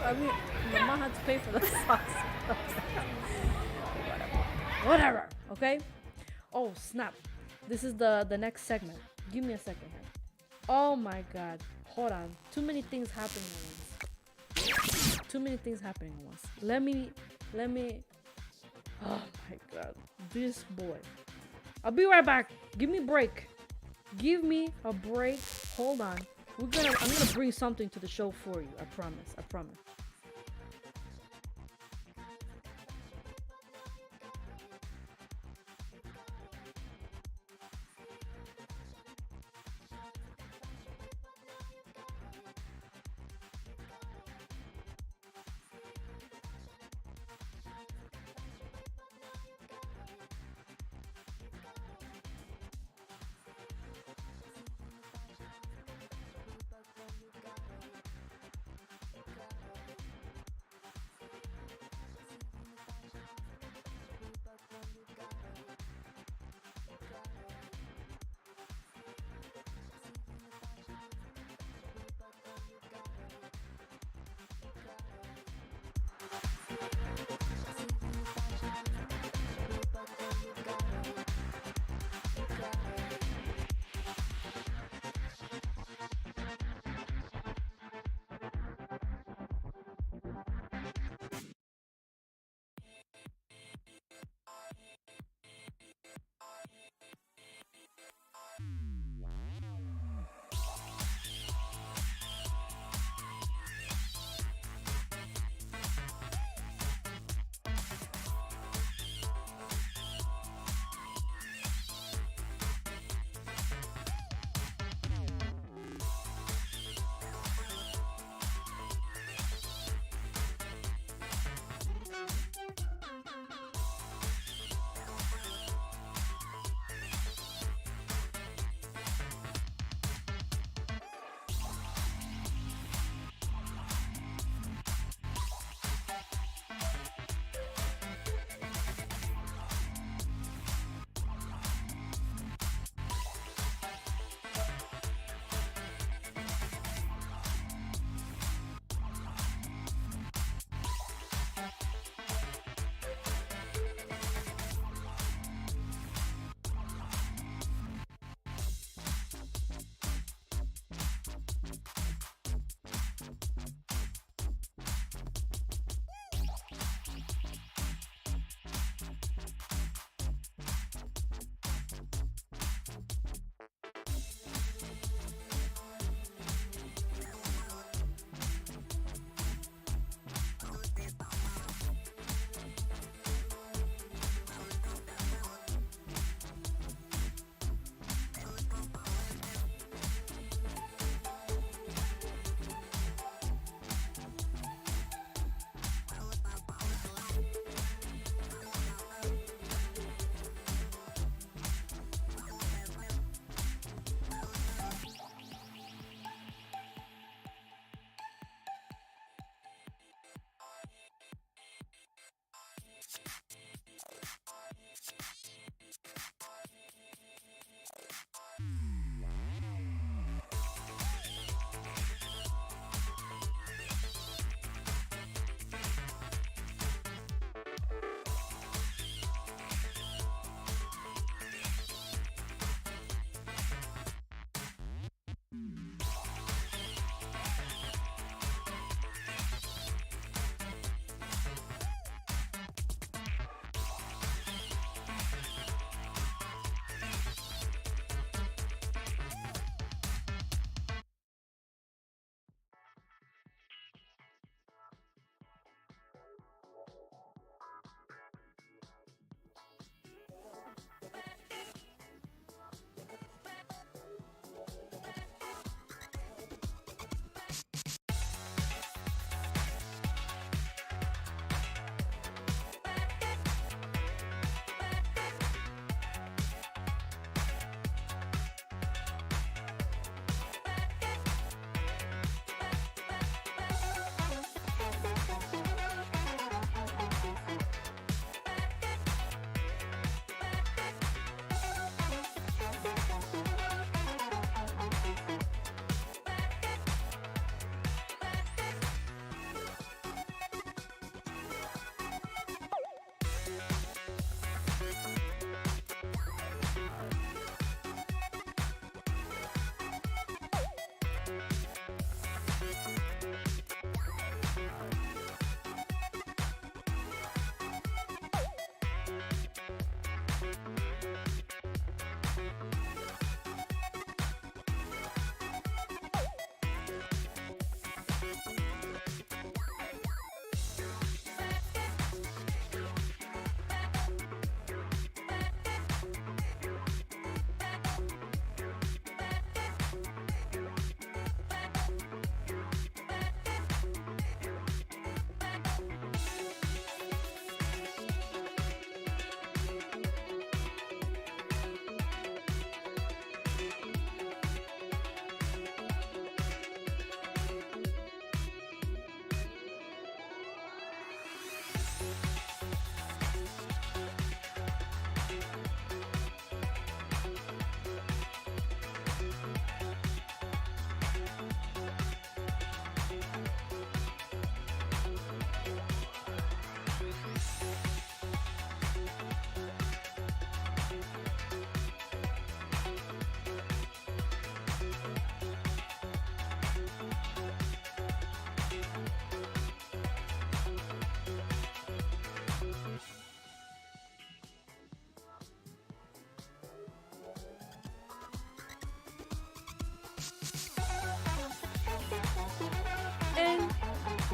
A: I mean, my mom had to pay for the socks. Whatever. Okay? Oh, snap. This is the next segment. Give me a second here. Oh my god. Hold on. Too many things happening at once. Too many things happening at once. Let me. Oh my god. This boy. I'll be right back. Give me a break. Give me a break. Hold on. I'm gonna bring something to the show for you. I promise. I promise.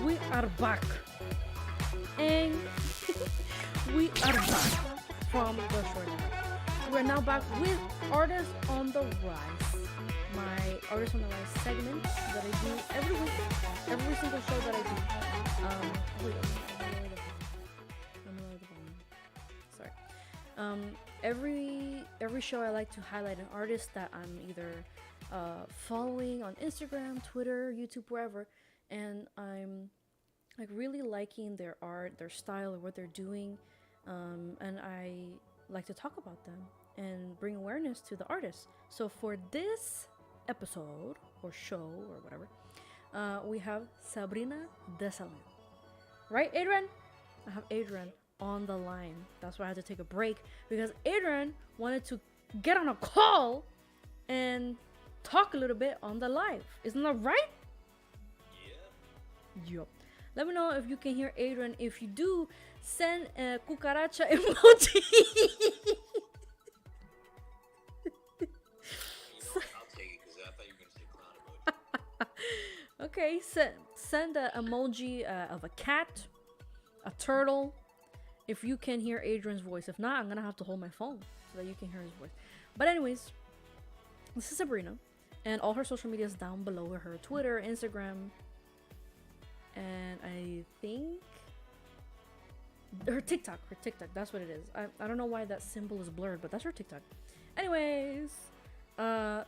A: we are back. And we are back from the short nap. We're now back with Artists on the Rise. My Artists on the Rise segment that I do every week, every single show that I do. Wait, I'm gonna lower the volume. Sorry. Every show I like to highlight an artist that I'm either following on Instagram, Twitter, YouTube, wherever, and I'm like really liking their art, their style, or what they're doing, and I like to talk about them and bring awareness to the artists. So for this episode or show or whatever, we have Sabrina Desalegn. Right, Adrian? I have Adrian on the line. That's why I had to take a break, because Adrian wanted to get on a call and talk a little bit on the live. Isn't that right? Yeah. Yup. Let me know if you can hear Adrian. If you do, send a cucaracha emoji.
D: I'll take it because I thought you were going to say clown emoji.
A: Okay, send an emoji of a cat, a turtle, if you can hear Adrian's voice. If not, I'm going to have to hold my phone so that you can hear his voice. But anyways, this is Sabrina, and all her social media is down below, her Twitter, Instagram, and I think her TikTok, that's what it is. I don't know why that symbol is blurred, but that's her TikTok. Anyways,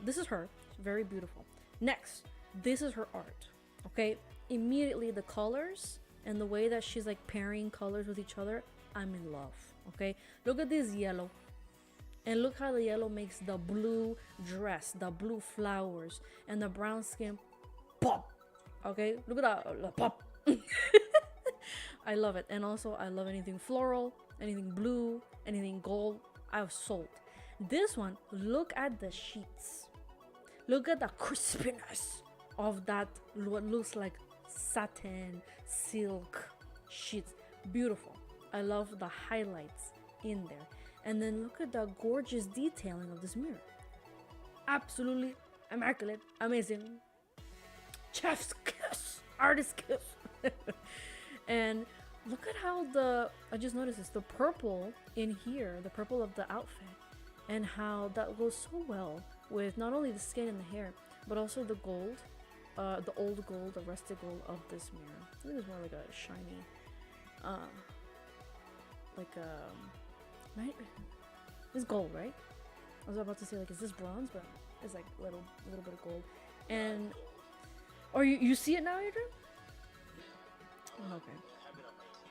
A: this is her. It's very beautiful. Next, this is her art. Okay, immediately the colors and the way that she's like pairing colors with each other, I'm in love. Okay, look at this yellow, and look how the yellow makes the blue dress, the blue flowers, and the brown skin pop. Okay, look at that pop. I love it. And also I love anything floral, anything blue, anything gold. I was sold. This one, look at the sheets, look at the crispiness of that, what looks like satin silk sheets. Beautiful. I love the highlights in there. And then look at the gorgeous detailing of this mirror. Absolutely immaculate, amazing. Chef's kiss, artist kiss. And look at how I just noticed this, the purple in here, the purple of the outfit, and how that goes so well with not only the skin and the hair, but also the gold, the old gold, the rusted gold of this mirror. I think it's more like a shiny, right? It's gold, right? I was about to say, like, is this bronze? But it's like a little bit of gold. And or you see it now, Adrian? Oh, okay.
D: I have it on my TV.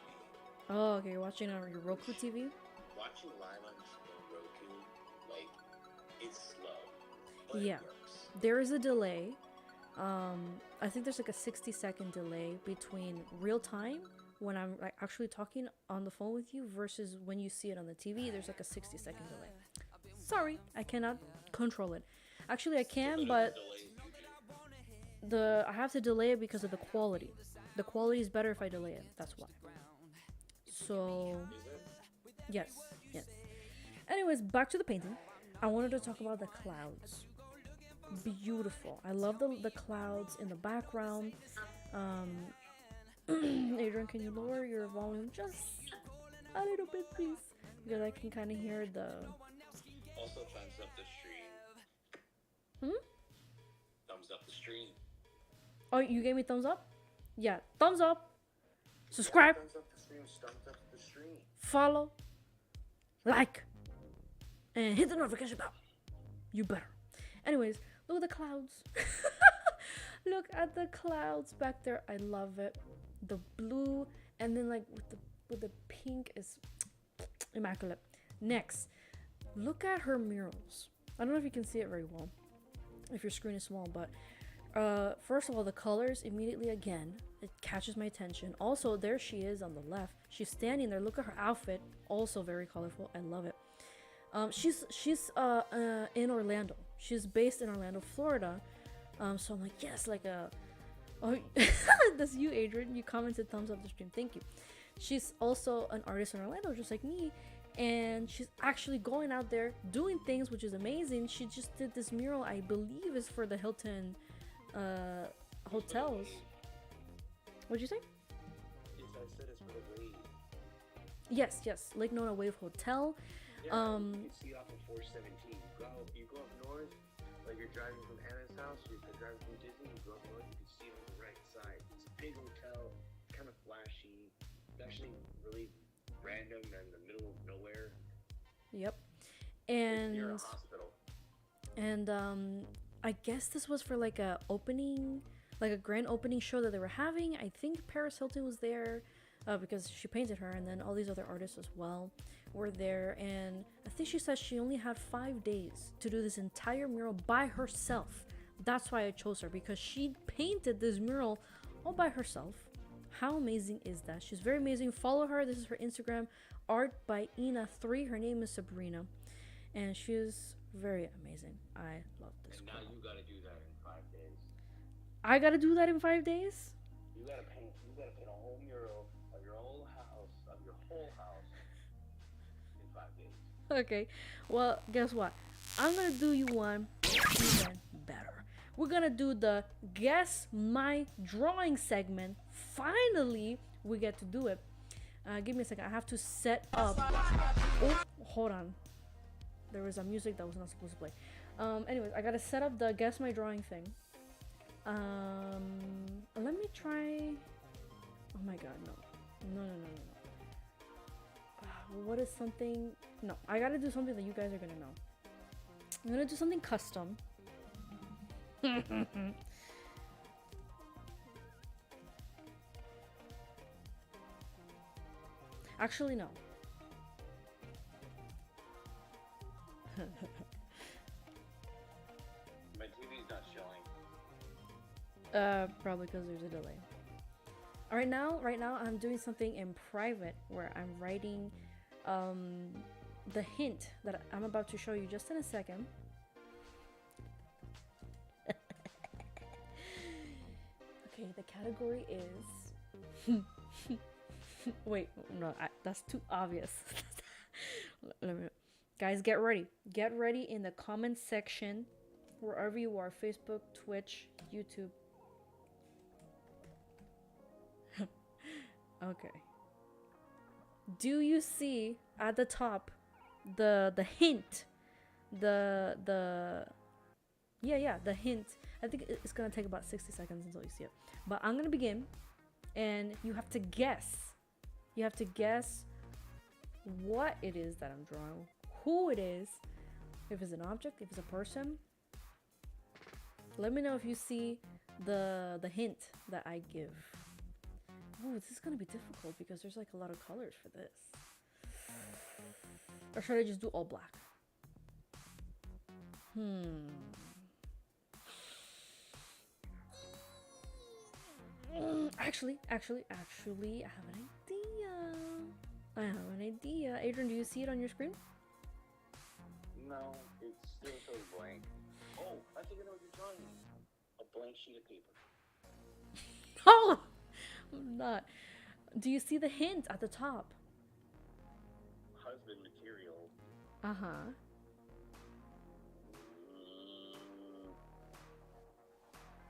A: Oh, okay. You're watching on your Roku TV?
D: Watching live on Roku, like, it's slow, but
A: Yeah.
D: it works.
A: There is a delay. I think there's like a 60-second delay between real time when I'm like actually talking on the phone with you versus when you see it on the TV. There's like a 60-second delay. Sorry, I cannot control it. Actually, I can, but I have to delay it because of the quality. The quality is better if I delay it. That's why. So, yes. Anyways, back to the painting. I wanted to talk about the clouds. Beautiful. I love the clouds in the background. Adrian, can you lower your volume just a little bit, please? Because I can kind of hear the...
D: Also, thumbs up the stream. Thumbs up the stream.
A: Oh, you gave me thumbs up? Yeah, thumbs up. Subscribe.
D: Thumbs up the stream. Thumbs up the stream.
A: Follow. Like. And hit the notification bell. You better. Anyways, look at the clouds. Look at the clouds back there. I love it. The blue and then like with the pink is immaculate. Next, look at her murals. I don't know if you can see it very well if your screen is small, but first of all, the colors immediately, again, it catches my attention. Also, there she is on the left. She's standing there. Look at her outfit, also very colorful. I love it. She's in Orlando. She's based in Orlando, Florida. So I'm like, yes, like a... Oh, that's you, Adrian. You commented thumbs up the stream. Thank you. She's also an artist in Orlando, just like me. And she's actually going out there doing things, which is amazing. She just did this mural, I believe is for the Hilton hotels. What'd you say?
D: Yes, I said it's for the wave.
A: Yes, Lake Nona Wave Hotel.
D: Yeah, you can see off of 417. You go up north, like you're driving from Anna's house, you're driving from Disney, you go up north, you can see it on the right side. It's a big hotel, kind of flashy. It's actually really random and in the middle of nowhere.
A: Yep.
D: It's near a
A: And
D: hospital.
A: I guess this was for like a opening, like a grand opening show that they were having. I think Paris Hilton was there because she painted her, and then all these other artists as well were there. And I think she said she only had 5 days to do this entire mural by herself. That's why I chose her, because she painted this mural all by herself. How amazing is that? She's very amazing. Follow her. This is her Instagram, art by Ina3. Her name is Sabrina, and she is very amazing. I love this
D: And
A: girl.
D: now you gotta do that in 5 days.
A: I gotta do that in 5 days?
D: You gotta paint a whole mural of your whole house in 5 days.
A: Okay, well, guess what? I'm gonna do you one even better. We're gonna do the Guess My Drawing segment. Finally, we get to do it. Give me a second. I have to set up. Oh, hold on. There was a music that was not supposed to play. Anyways, I gotta set up the Guess My Drawing thing. Let me try. Oh my god, no. No. What is something? No, I gotta do something that you guys are gonna know. I'm gonna do something custom. Actually, no.
D: My TV's not showing.
A: Probably because there's a delay. Right now, I'm doing something in private where I'm writing the hint that I'm about to show you just in a second. Okay, the category is... Wait, no, that's too obvious. Let me... Guys, get ready. Get ready in the comment section, wherever you are, Facebook, Twitch, YouTube. Okay. Do you see at the top the hint? The hint. I think it's gonna take about 60 seconds until you see it. But I'm gonna begin, and you have to guess. You have to guess what it is that I'm drawing, who it is, if it's an object, if it's a person. Let me know if you see the hint that I give. Oh, this is gonna be difficult because there's like a lot of colors for this. Or should I just do all black? Actually, I have an idea. Adrian, do you see it on your screen?
D: No, it still shows blank. Oh, I think I know what you're drawing. A blank sheet of paper.
A: Oh, I'm not. Do you see the hint at the top?
D: Husband material.
A: Uh-huh.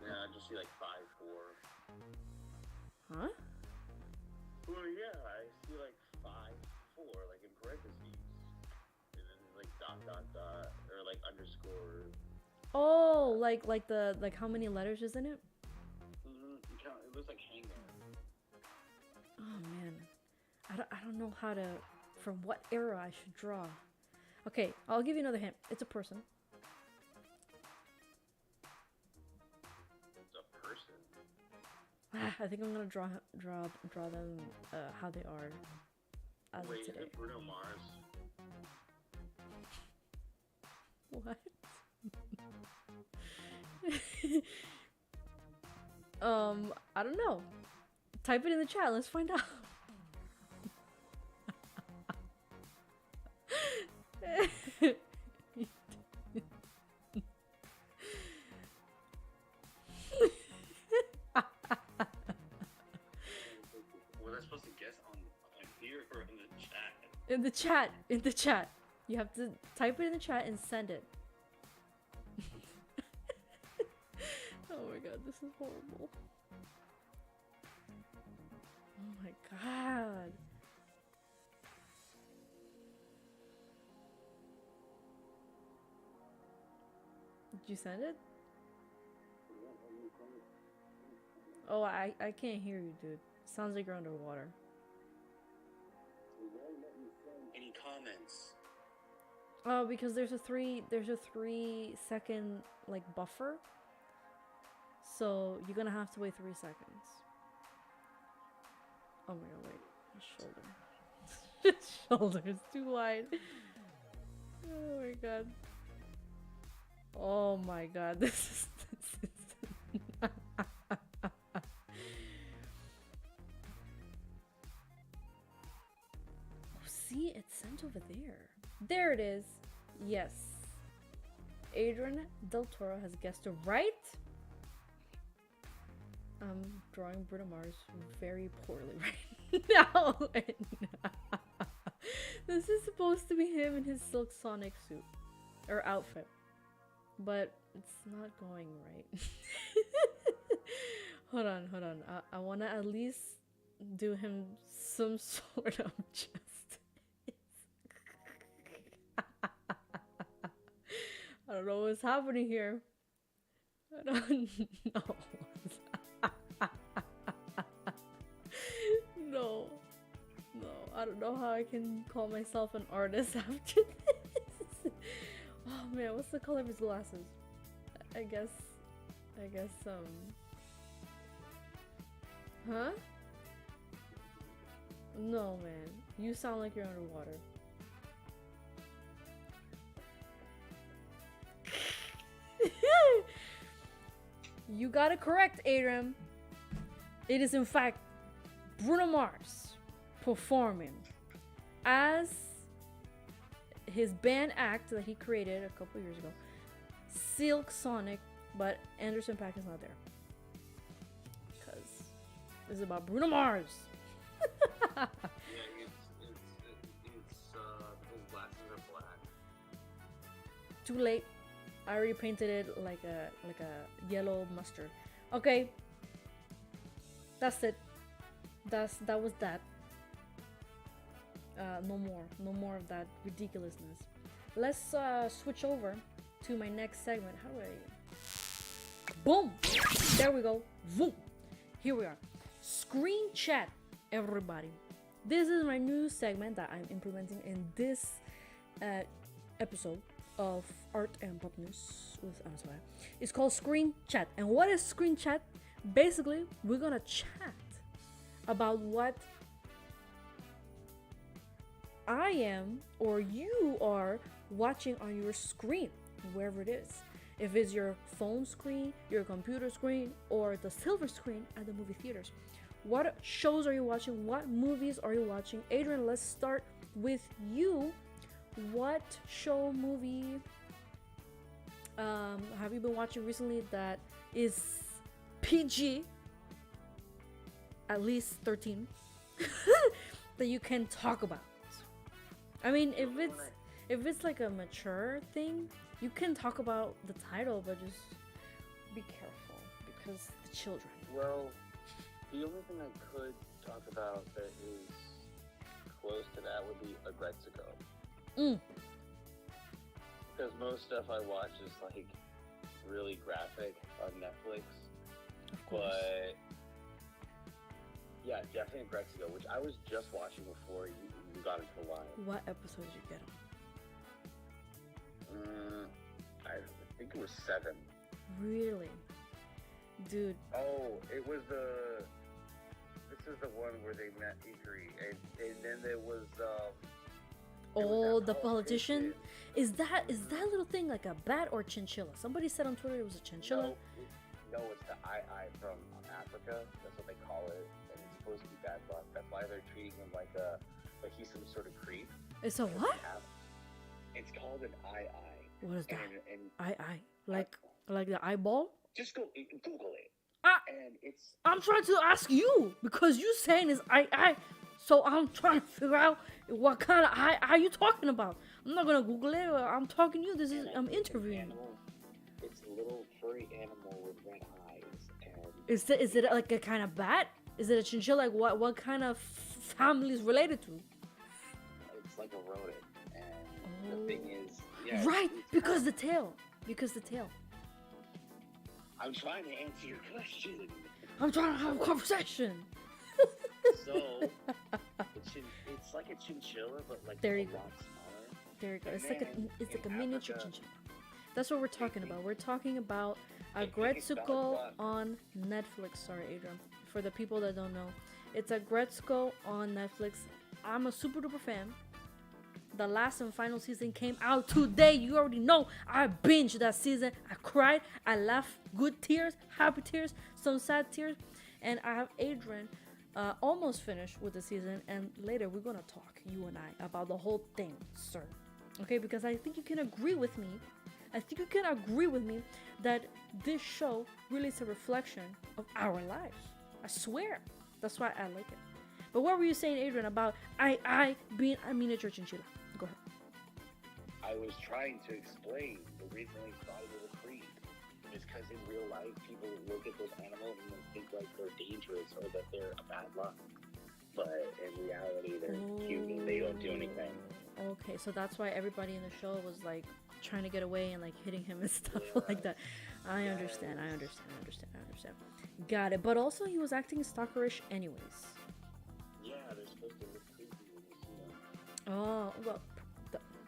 D: Yeah, I just see like 5'4".
A: Huh?
D: Well, yeah, I see like 5'4", like in parentheses, and then like dot, or like underscore.
A: Oh, like how many letters is in it?
D: It looks like hangman.
A: Oh man, I don't know how to, from what era I should draw. Okay, I'll give you another hint. It's a person.
D: It's a person.
A: I think I'm gonna draw them how they are as
D: Wait,
A: of today.
D: is it Bruno Mars?
A: What? I don't know. Type it in the chat. Let's find out.
D: Was I supposed to guess on here or in the chat?
A: In the chat. You have to type it in the chat and send it. Oh my god, this is horrible. Oh my god. Did you send it? Oh, I can't hear you, dude. Sounds like you're underwater.
D: Any comments?
A: Oh, because there's a 3 second like buffer. So you're gonna have to wait 3 seconds. Oh my god, wait. His shoulder. His shoulder is too wide. Oh my god. Oh my god, this is Oh, see, it's sent over there. There it is. Yes. Adrian Del Toro has guessed it right. I'm drawing Bruno Mars very poorly right now. This is supposed to be him in his Silk Sonic suit or outfit, but it's not going right. Hold on. I want to at least do him some sort of justice. I don't know what's happening here. I don't know. No, I don't know how I can call myself an artist after this. Oh man, what's the color of his glasses? I guess, huh? No, man, you sound like you're underwater. You got it correct, Adrian. It is in fact Bruno Mars performing as his band act that he created a couple years ago, Silk Sonic, but Anderson .Paak is not there because this is about Bruno Mars.
D: Yeah, his glasses are black.
A: Too late. I already painted it like a yellow mustard. Okay. That's it. That was that. No more of that ridiculousness. Let's switch over to my next segment. How do I? Boom! There we go. Boom! Here we are. Screen chat, everybody. This is my new segment that I'm implementing in this episode of Art and Pop News with Anaswaya. It's called Screen Chat. And what is Screen Chat? Basically, we're gonna chat about what I am or you are watching on your screen, wherever it is. If it's your phone screen, your computer screen, or the silver screen at the movie theaters. What shows are you watching? What movies are you watching? Adrian, let's start with you. What show, movie have you been watching recently that is PG, at least 13, that you can talk about? I mean, if it's like a mature thing, you can talk about the title, but just be careful because the children.
D: Well, the only thing I could talk about that is close to that would be Agretzico. Because most stuff I watch is like really graphic on Netflix.
A: Of course.
D: But yeah, definitely Agretzico, which I was just watching before you got into the line.
A: What episode did you get on?
D: I think it was 7.
A: Really? Dude.
D: Oh, it was this is the one where they met Ikari, and then there was
A: the politician? Is that little thing like a bat or chinchilla? Somebody said on Twitter it was a chinchilla.
D: No, it's the I from Africa. That's what they call it, and it's supposed to be bad luck. That's why they're treating him like he's some sort of creep.
A: It's a what?
D: It's called an I.
A: What is that?
D: And
A: like the eyeball?
D: just Google it. And it's.
A: I'm trying to ask you because you saying is I. So I'm trying to figure out what kind of eye you talking about. I'm not gonna Google it. I'm talking to you. I'm interviewing you.
D: It's a little furry animal with red eyes. And
A: is it like a kind of bat? Is it a chinchilla? Like what kind of family is related to?
E: It's like a rodent, and the thing is, yeah,
A: Right,
E: it's
A: because the tail. Because the tail.
E: I'm trying to answer your question.
A: I'm trying to have a conversation.
E: So, it's like a chinchilla, but like
A: There
E: a
A: you go.
E: lot smaller.
A: There you go.
E: And
A: It's like
E: then
A: it's like a
E: in
A: miniature
E: Africa-
A: chinchilla. That's what we're talking about. We're talking about a
E: It makes
A: Gretzko
E: bad luck.
A: on Netflix. Sorry, Adrian. For the people that don't know, it's a Gretzko on Netflix. I'm a super duper fan. The last and final season came out today. You already know. I binged that season. I cried. I laughed. Good tears, happy tears, some sad tears. And I have Adrian almost finished with the season. And later we're going to talk, you and I, about the whole thing, sir. Okay? Because I think you can agree with me. I think you can agree with me that this show really is a reflection of our lives. I swear. That's why I like it. But what were you saying, Adrian, about I being a miniature chinchilla? Go ahead.
E: I was trying to explain the reason they thought it was a creep is because in real life, people look at those animals and they think like they're dangerous or that they're a bad luck. But in reality, they're cute and they don't do anything.
A: Okay, so that's why everybody in the show was like trying to get away and like hitting him and stuff like that. I understand. Got it. But also, he was acting stalkerish anyways.
E: Yeah, they're supposed to look creepy when you see them.
A: Oh, well,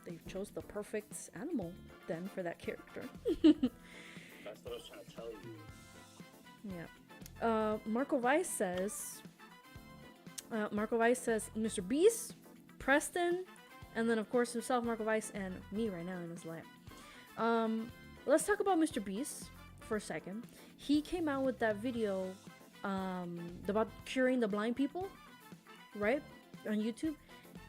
A: they chose the perfect animal then for that character.
E: That's what I was trying to tell you.
A: Yeah. Marco Weiss says, Mr. Beast, Preston, and then of course himself, Marco Weiss, and me right now in his life. Let's talk about Mr. Beast for a second. He came out with that video about curing the blind people, right, on YouTube,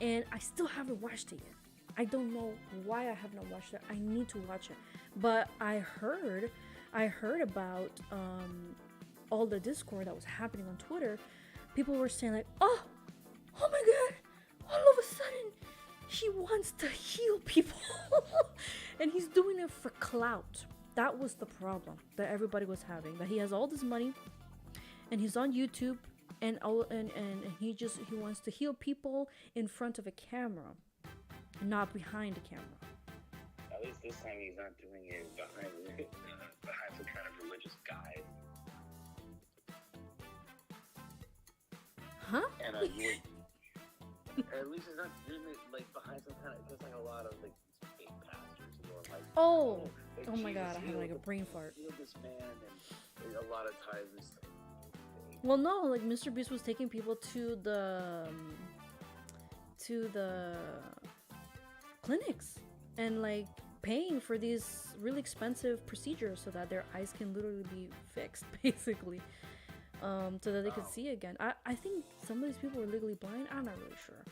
A: and I still haven't watched it yet. I don't know why I have not watched it. I need to watch it, but I heard about all the discord that was happening on Twitter. People were saying like, oh my god, all of a sudden he wants to heal people and he's doing it for clout. That was the problem that everybody was having, that he has all this money and he's on YouTube and he wants to heal people in front of a camera, not behind a camera.
E: At least this time he's not doing it behind some kind of religious guide.
A: Huh?
E: And at least he's not doing it like behind some kind of. There's like a lot of like fake pastors who are like.
A: Oh
E: like,
A: my
E: Jesus
A: god, I had like a
E: healed-
A: brain fart.
E: healed this man, and a lot of times it's fake.
A: Well, no, like Mr. Beast was taking people to the clinics and like paying for these really expensive procedures so that their eyes can literally be fixed, basically, so that they could see again. I think some of these people were legally blind. I'm not really sure,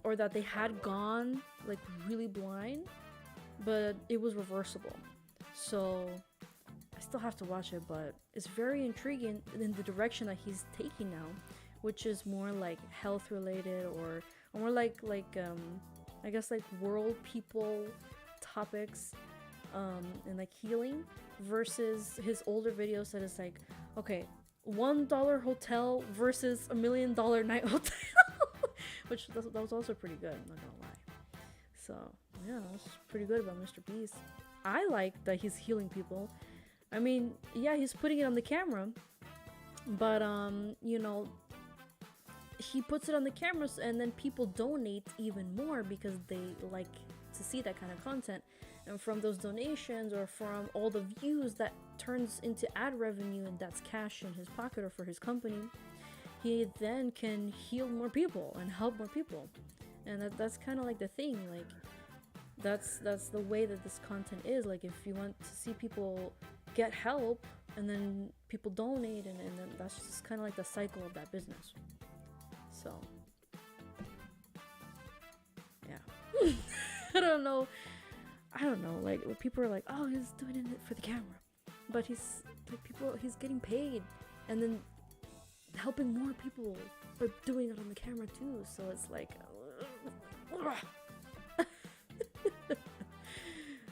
A: or that they had gone like really blind, but it was reversible. So I still have to watch it, but it's very intriguing in the direction that he's taking now, which is more like health related or more like I guess like world people topics, and like healing, versus his older videos that is like, okay, $1 hotel versus $1 million night hotel, which that was also pretty good, I'm not gonna lie. So yeah, that's pretty good about Mr. Beast. I like that he's healing people. I mean, yeah, he's putting it on the camera, but you know, he puts it on the cameras and then people donate even more because they like to see that kind of content, and from those donations or from all the views, that turns into ad revenue, and that's cash in his pocket or for his company. He then can heal more people and help more people, and that's kind of like the thing. Like that's the way that this content is. Like if you want to see people get help and then people donate, and then that's just kind of like the cycle of that business. So yeah. I don't know, like people are like, oh, he's doing it for the camera, but he's like, he's getting paid and then helping more people by doing it on the camera too, so it's like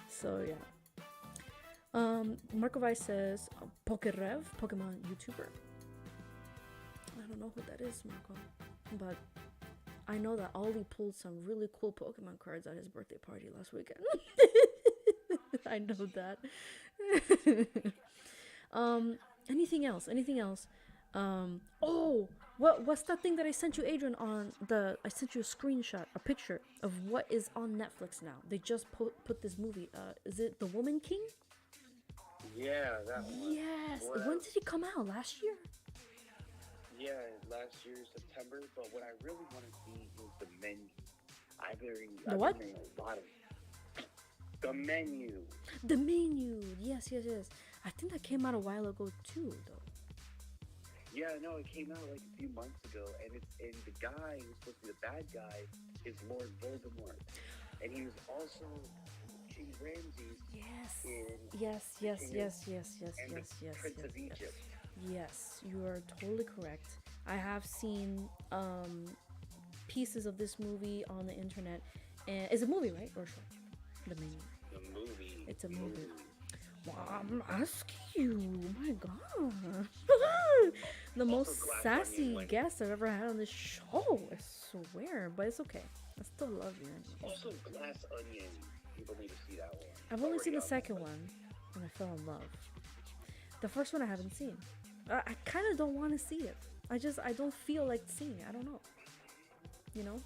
A: so yeah. Marco Weiss says, Pokerev, Pokemon YouTuber. don't know who that is, Marco. But I know that Ollie pulled some really cool Pokemon cards at his birthday party last weekend. I know that. Anything else? Anything else? Oh, what's that thing that I sent you, Adrian, on the? I sent you a screenshot, a picture of what is on Netflix now. They just put this movie. Is it The Woman King?
E: Yeah, that one.
A: Yes.
E: Well,
A: When did it come out? Last year?
E: yeah, last year, September. But what I really want to see is the menu. I've
A: The what?
E: been a lot of the menu.
A: The Menu. Yes. I think that came out a while ago too, though.
E: Yeah, no, it came out like a few months ago, and the guy who's supposed to be the bad guy is Lord Voldemort, and he was also King Ramses
A: Yes.
E: in
A: Yes.
E: and the Prince of Egypt.
A: Yes, you are totally correct. I have seen pieces of this movie on the internet, and it's a movie, right, or short? The Menu.
E: The movie.
A: It's a movie. Well, I'm asking you. My God, the most
E: Glass
A: sassy
E: Onion went-
A: guest I've ever had on this show. I swear, but it's okay. I still love you.
E: Also, Glass Onion. People need to see that one.
A: I've only seen the
E: Already
A: second
E: on
A: one, and I fell in love. The first one I haven't seen. I kind of don't want to see it. I don't feel like seeing it. I don't know. You know?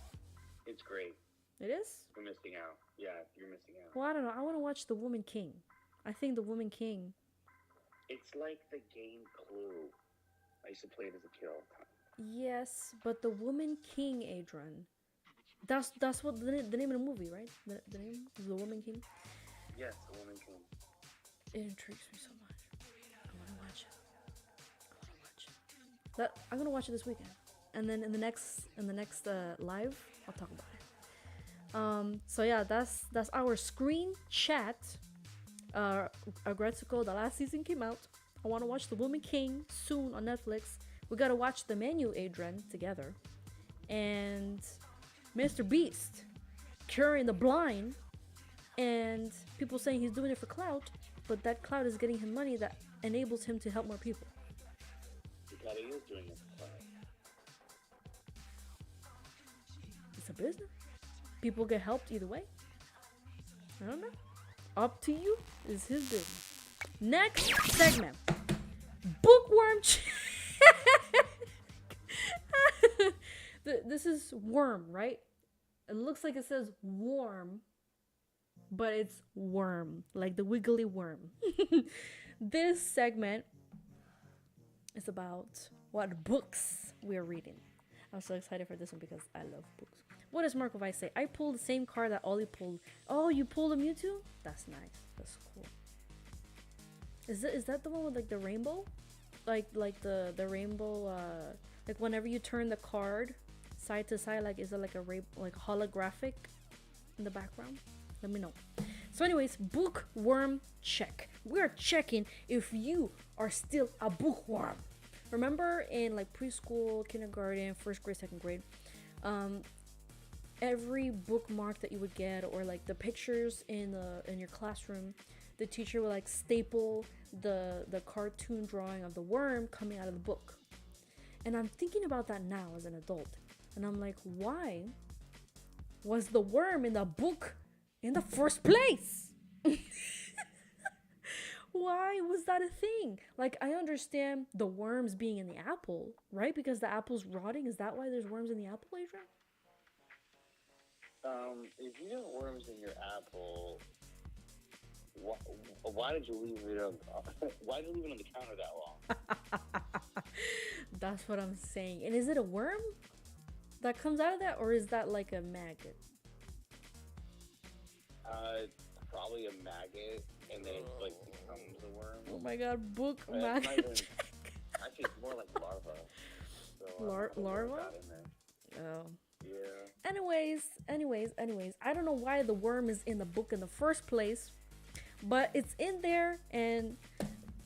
E: It's great.
A: It is?
E: You're missing out. Yeah, you're missing out.
A: Well, I don't know. I want to watch The Woman King. I think The Woman King.
E: It's like the game Clue. I used to play it as a kid all the time.
A: Yes, but The Woman King, Adrian. That's what the name of the movie, right? The name is The Woman King.
E: Yes, the Woman King.
A: It intrigues me so much. I want to watch it. I'm gonna watch it this weekend, and then in the next live, I'll talk about it. So yeah, that's our screen chat. Agretsuko, the last season came out. I want to watch The Woman King soon on Netflix. We gotta watch The Menu, Adrian, together, and Mr. Beast curing the blind, and people saying he's doing it for clout, but that clout is getting him money that enables him to help more people.
E: Because he is doing it for fun.
A: It's a business. People get helped either way. I don't know. Up to you is his business. Next segment. Bookworm. This is worm, right? It looks like it says warm, but it's worm, like the wiggly worm. This segment is about what books we're reading. I'm so excited for this one because I love books. What does Marco Vice say? I pulled the same card that Ollie pulled. Oh, you pulled a Mewtwo? That's nice. That's cool. Is that the one with like the rainbow? Like the rainbow like whenever you turn the card side to side, like is it like like holographic in the background? Let me know. So anyways, bookworm check. We're checking if you are still a bookworm. Remember in like preschool, kindergarten, first grade, second grade, every bookmark that you would get, or like the pictures in your classroom, the teacher would like staple the cartoon drawing of the worm coming out of the book. And I'm thinking about that now as an adult, and I'm like, why was the worm in the book in the first place? Why was that a thing? Like, I understand the worms being in the apple, right? Because the apple's rotting. Is that why there's worms in the apple, Adrian?
E: If you got worms in your apple, why did you leave it on? Why did you leave it on the counter that long?
A: That's what I'm saying. And is it a worm that comes out of that, or is that like a maggot?
E: Probably a maggot, and then it like becomes a worm.
A: Oh my god, book
E: But it's
A: maggot.
E: not even- actually, it's more like larva. So,
A: Larva?
E: got in there.
A: Oh.
E: Yeah.
A: Anyways, I don't know why the worm is in the book in the first place, but it's in there, and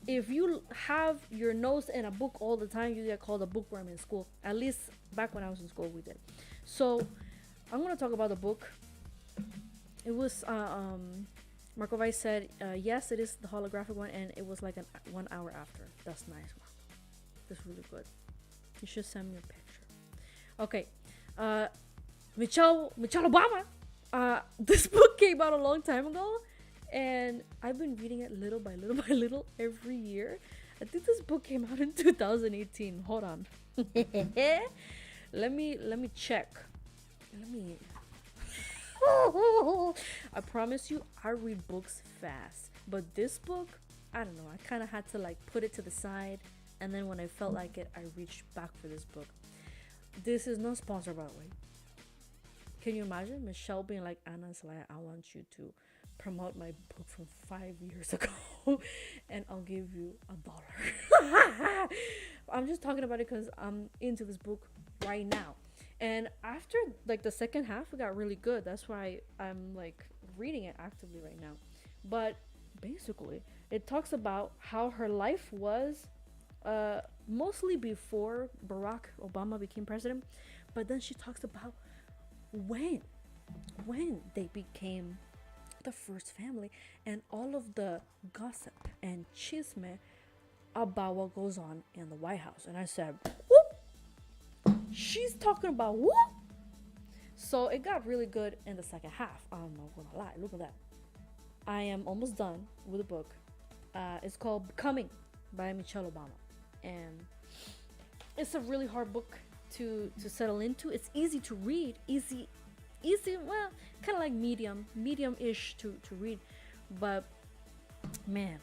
A: if you have your nose in a book all the time, you get called a bookworm in school. At least back when I was in school, we did. So I'm gonna talk about the book. It was Marco Vice said yes, it is the holographic one, and it was like 1 hour after. That's nice. That's really good. You should send me a picture. Okay. Michelle Obama. This book came out a long time ago, and I've been reading it little by little by little every year. I think this book came out in 2018. Hold on. Let me check. Let me. I promise you, I read books fast. But this book, I don't know. I kind of had to like put it to the side, and then when I felt like it, I reached back for this book. This is not sponsored, by the way. Can you imagine Michelle being like, Anna Zelaya, I want you to promote my book from 5 years ago, and I'll give you $1. I'm just talking about it because I'm into this book right now. And after like the second half, it got really good. That's why I'm like reading it actively right now. But basically, it talks about how her life was mostly before Barack Obama became president. But then she talks about when they became the first family and all of the gossip and chisme about what goes on in the White House. And I said, whoop, she's talking about whoop. So it got really good in the second half. I'm not gonna lie, look at that. I am almost done with the book. It's called Becoming by Michelle Obama, and it's a really hard book to settle into. It's easy to read, easy, well, kind of like medium-ish to read. But man,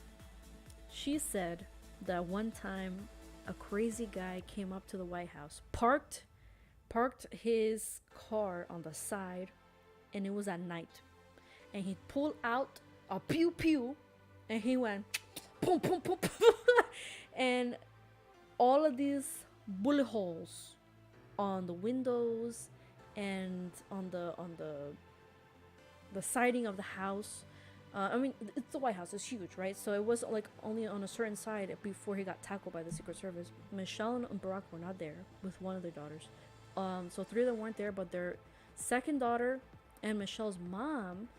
A: she said that one time a crazy guy came up to the White House, parked his car on the side, and it was at night, and he pulled out a pew pew, and he went boom boom boom, and all of these bullet holes on the windows and on the siding of the house. I mean, it's the White House, it's huge, right? So it was like only on a certain side before he got tackled by the Secret Service. Michelle and Barack were not there with one of their daughters. So three of them weren't there, but their second daughter and Michelle's mom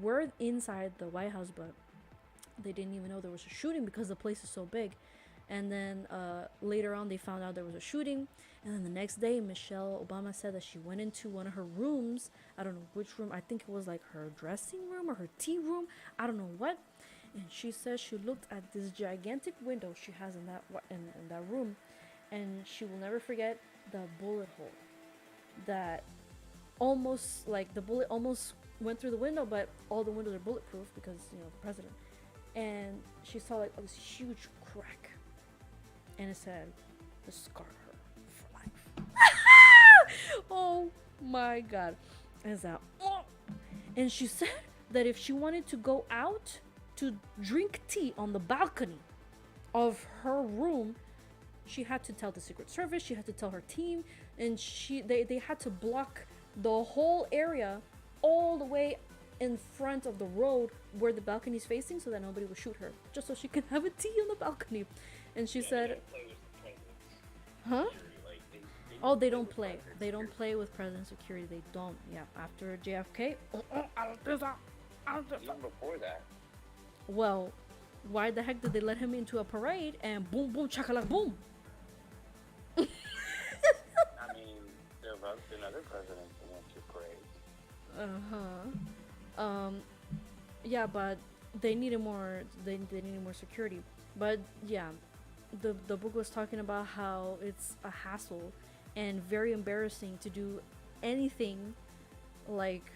A: were inside the White House, but they didn't even know there was a shooting because the place is so big. And then later on, they found out there was a shooting. And then the next day, Michelle Obama said that she went into one of her rooms. I don't know which room. I think it was like her dressing room or her tea room. I don't know what. And she says she looked at this gigantic window she has in that room, and she will never forget the bullet hole that almost, like, the bullet almost went through the window, but all the windows are bulletproof because, you know, the president. And she saw like this huge crack, and it said, "This scarred her for life." Oh my god. Is that? Oh. And she said that if she wanted to go out to drink tea on the balcony of her room, she had to tell the Secret Service, she had to tell her team, and they had to block the whole area all the way in front of the road where the balcony is facing, so that nobody would shoot her, just so she could have a tea on the balcony. And she said, huh? Oh, they don't play. They don't play with president security. They don't. Yeah, after JFK. I don't do that. I don't do that.
E: Even before that.
A: Well, why the heck did they let him into a parade and boom, boom, chakalak, boom?
E: I mean, there have been other presidents who went to parades.
A: Yeah, but they needed more. They needed more security. But yeah, the book was talking about how it's a hassle and very embarrassing to do anything, like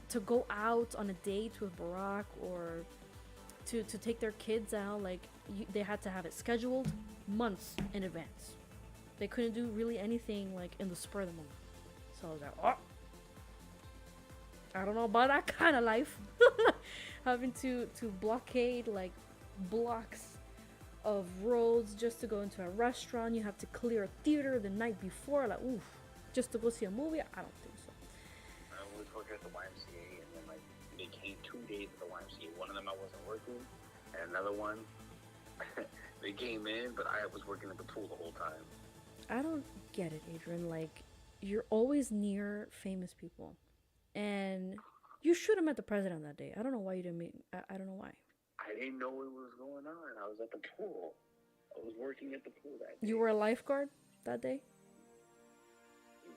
A: to go out on a date with Barack, or to take their kids out. Like they had to have it scheduled months in advance. They couldn't do really anything like in the spur of the moment. So I was like, oh, I don't know about that kind of life. Having to blockade like blocks of roads just to go into a restaurant. You have to clear a theater the night before, like, oof, just to go see a movie. I don't think so.
E: I was working at the YMCA, and then like they came 2 days at the YMCA. One of them I wasn't working, and another one they came in, but I was working at the pool the whole time.
A: I don't get it, Adrian. Like, you're always near famous people, and you should have met the president that day. I don't know why you didn't meet. I don't know why.
E: I didn't know what was going on. I was at the pool. I was working at the pool that day.
A: You were a lifeguard? that day?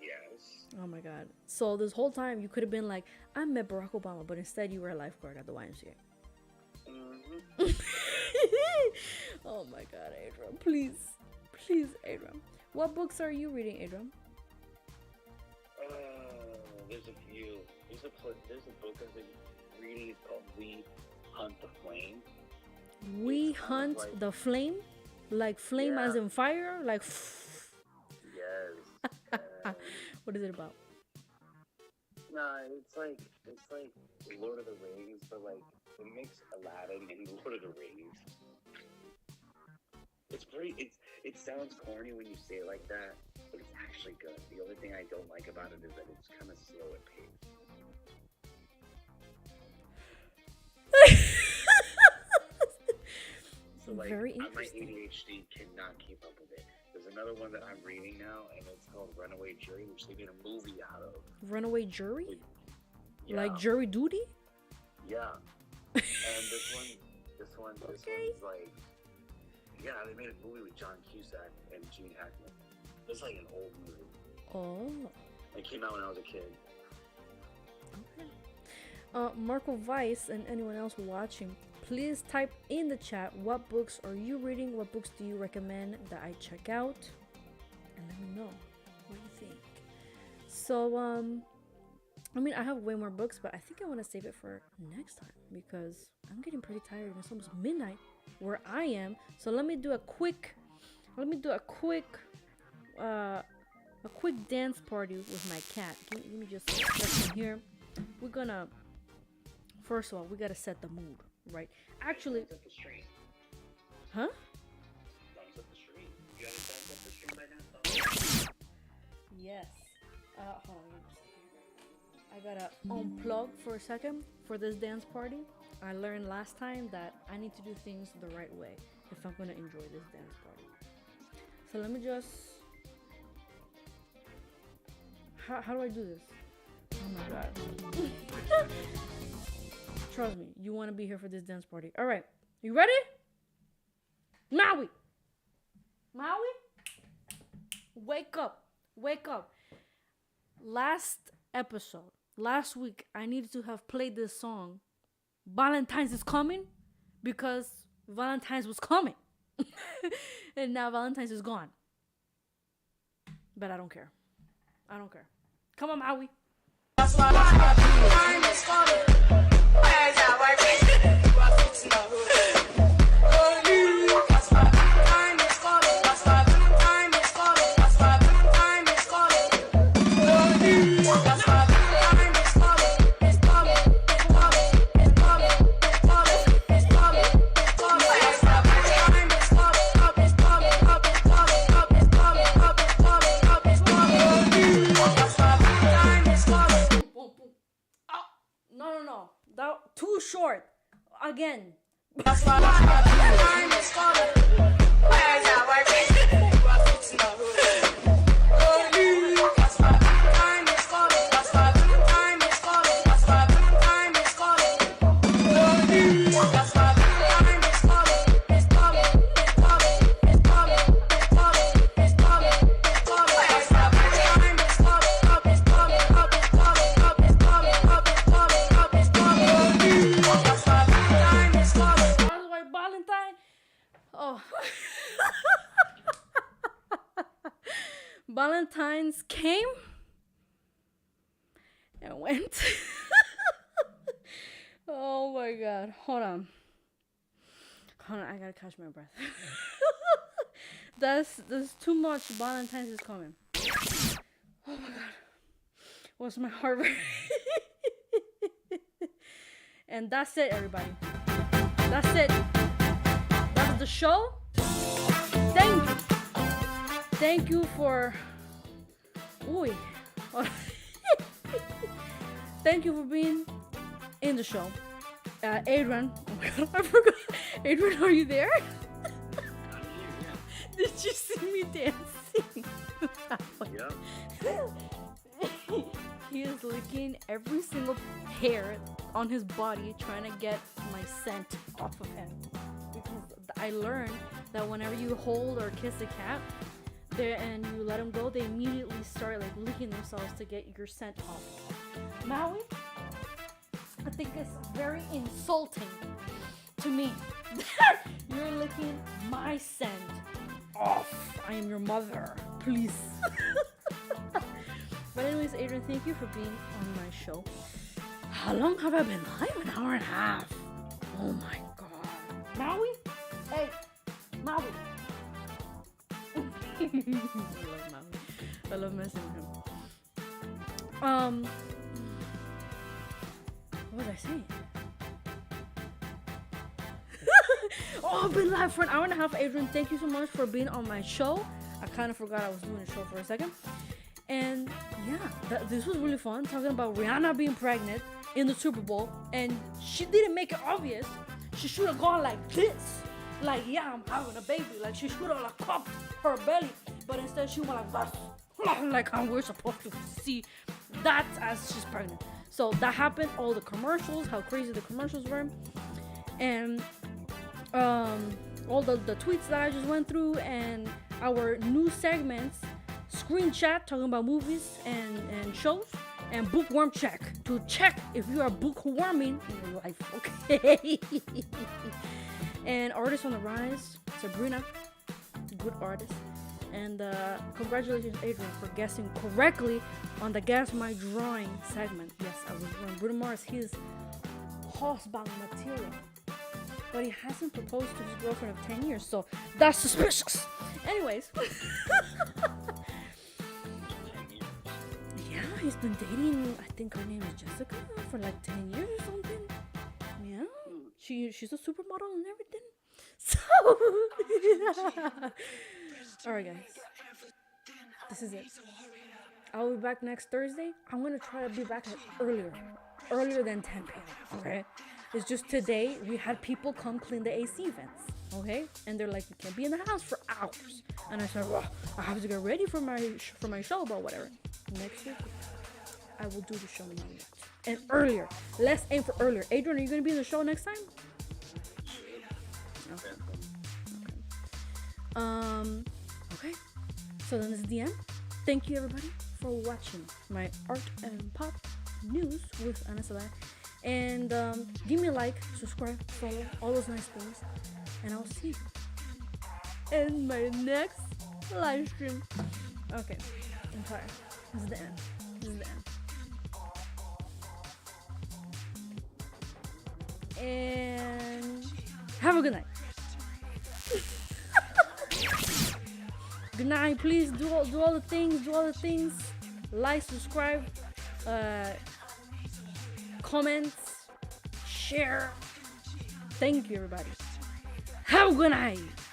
E: Yes.
A: Oh my god. So this whole time you could have been like, I met Barack Obama, but instead you were a lifeguard at the YMCA.
E: Mm-hmm.
A: Oh my god, Adrian. Please. Please, Adrian. What books are you reading, Adrian?
E: There's a few. There's a book I've been reading. It's called We Hunt the Flame.
A: We
E: It's kind of
A: hunt
E: like-
A: the flame? Like flame
E: Yeah.
A: as in fire? Like
E: Yes.
A: what is it about?
E: Nah, it's like Lord of the Rings, but like it makes Aladdin and Lord of the Rings. It sounds corny when you say it like that, but it's actually good. The only thing I don't like about it is that it's kind of slow at pace. So like,
A: Very
E: my
A: interesting.
E: ADHD cannot keep up with it. There's another one that I'm reading now, and it's called Runaway Jury, which they made a movie out of.
A: Runaway jury?
E: Yeah.
A: Like jury duty?
E: Yeah. And this one's like, yeah, they made a movie with John Cusack and Gene Hackman. It's like an old movie.
A: Oh.
E: It came out when I was a kid.
A: Okay. Marco Weiss and anyone else watching, please type in the chat what books are you reading, what books do you recommend that I check out, and let me know what you think. So I mean, I have way more books, but I think I want to save it for next time because I'm getting pretty tired and it's almost midnight where I am. So let me do a quick dance party with my cat. Let me just set him here. We're gonna, first of all, we gotta set the mood, right? Actually,
E: Thumbs up the stream.
A: huh?
E: Thumbs up the stream. You haven't thumbs up the stream by now? Thumbs up.
A: Yes. Hold on. I gotta unplug for a second for this dance party. I learned last time that I need to do things the right way if I'm gonna enjoy this dance party. So let me just. How do I do this? Oh my god. Trust me, you want to be here for this dance party. All right, you ready? Maui. Wake up. Last week, I needed to have played this song. Valentine's is coming because Valentine's was coming. And now Valentine's is gone. But I don't care. Come on, Maui.
C: That's why time is calling. Where's our working? What's in the hood? That's why time is calling. That's why time is calling. That's why time is calling. That's why time is calling. It's coming. It's coming. It's coming. It's coming. It's coming. It's coming. That's why time is calling. Up is coming. Up is coming. Up is coming. Up is coming. Up is coming. That's why time is calling.
A: Boom, boom. Oh, no. That too short. Again.
C: That's why time is calling. Where's our working? What's in the hood? That's why time is calling. That's why time is calling. That's why time is calling. That's why time is calling. It's coming. It's coming. It's coming. It's coming. It's coming. It's coming. That's why time is calling. Up is coming. Up is coming. Up is coming. Up is coming. Up is coming. That's why time is calling.
A: That's why Valentine. Oh. Valentine's came and went. Oh my god. Hold on. I gotta catch my breath. That's too much. Valentine's is coming. Oh my god. What's my heart rate? And that's it, everybody. That's it. That's the show. Thank you. Thank you for. Ooh. Thank you for being in the show. Adrian. Oh my god, I forgot. Adrian, are you there?
E: I'm here, yeah.
A: Did you see me dancing?
E: Yep.
A: He is licking every single hair on his body trying to get my scent off of him. Because I learned that whenever you hold or kiss a cat, there and you let them go, they immediately start like licking themselves to get your scent off. Maui, I think it's very insulting to me that you're licking my scent off. I am your mother, please. But anyways, Adrian, thank you for being on my show. How long have I been live? An hour and a half. Oh my god. Maui? Hey, Maui. I love Maui. I love messing with him. What was I saying? Oh, I've been live for an hour and a half. Adrian, thank you so much for being on my show. I kind of forgot I was doing a show for a second. And yeah, this was really fun, talking about Rihanna being pregnant in the Super Bowl. And she didn't make it obvious. She should have gone like this. Like, yeah, I'm having a baby. Like, she should have like cupped her belly. But instead, she went like that. Like how we're supposed to see that as she's pregnant. So that happened. All the commercials, how crazy the commercials were. And all the tweets that I just went through, and our new segments, screen chat talking about movies and shows, and bookworm check to check if you are bookworming in your life, okay? And artists on the rise, Sabrina, good artist. And congratulations, Adrian, for guessing correctly on the Guess My Drawing segment. Yes, I was wrong. Bruno Mars, he's husband material. But he hasn't proposed to his girlfriend of 10 years, so that's suspicious. Anyways. Yeah, he's been dating, I think her name is Jessica, for like 10 years or something. Yeah. She's a supermodel and everything. So, alright guys. This is it. I'll be back next Thursday. I'm going to try to be back earlier than 10 p.m. Okay? It's just today we had people come clean the AC vents, okay? And they're like, you can't be in the house for hours. And I said, well, I have to get ready for my show, but whatever. Next week, I will do the show no matter what. And earlier. Let's aim for earlier. Adrian, are you going to be in the show next time? Okay. So then this is the end. Thank you everybody for watching my art and pop news with Ana Salai. And give me a like, subscribe, follow, all those nice things. And I'll see you in my next live stream. Okay, I'm tired. This is the end. This is the end. And have a good night. Good night. Please do all the things. Do all the things. Like, subscribe, comments, share. Thank you, everybody. Have a good night.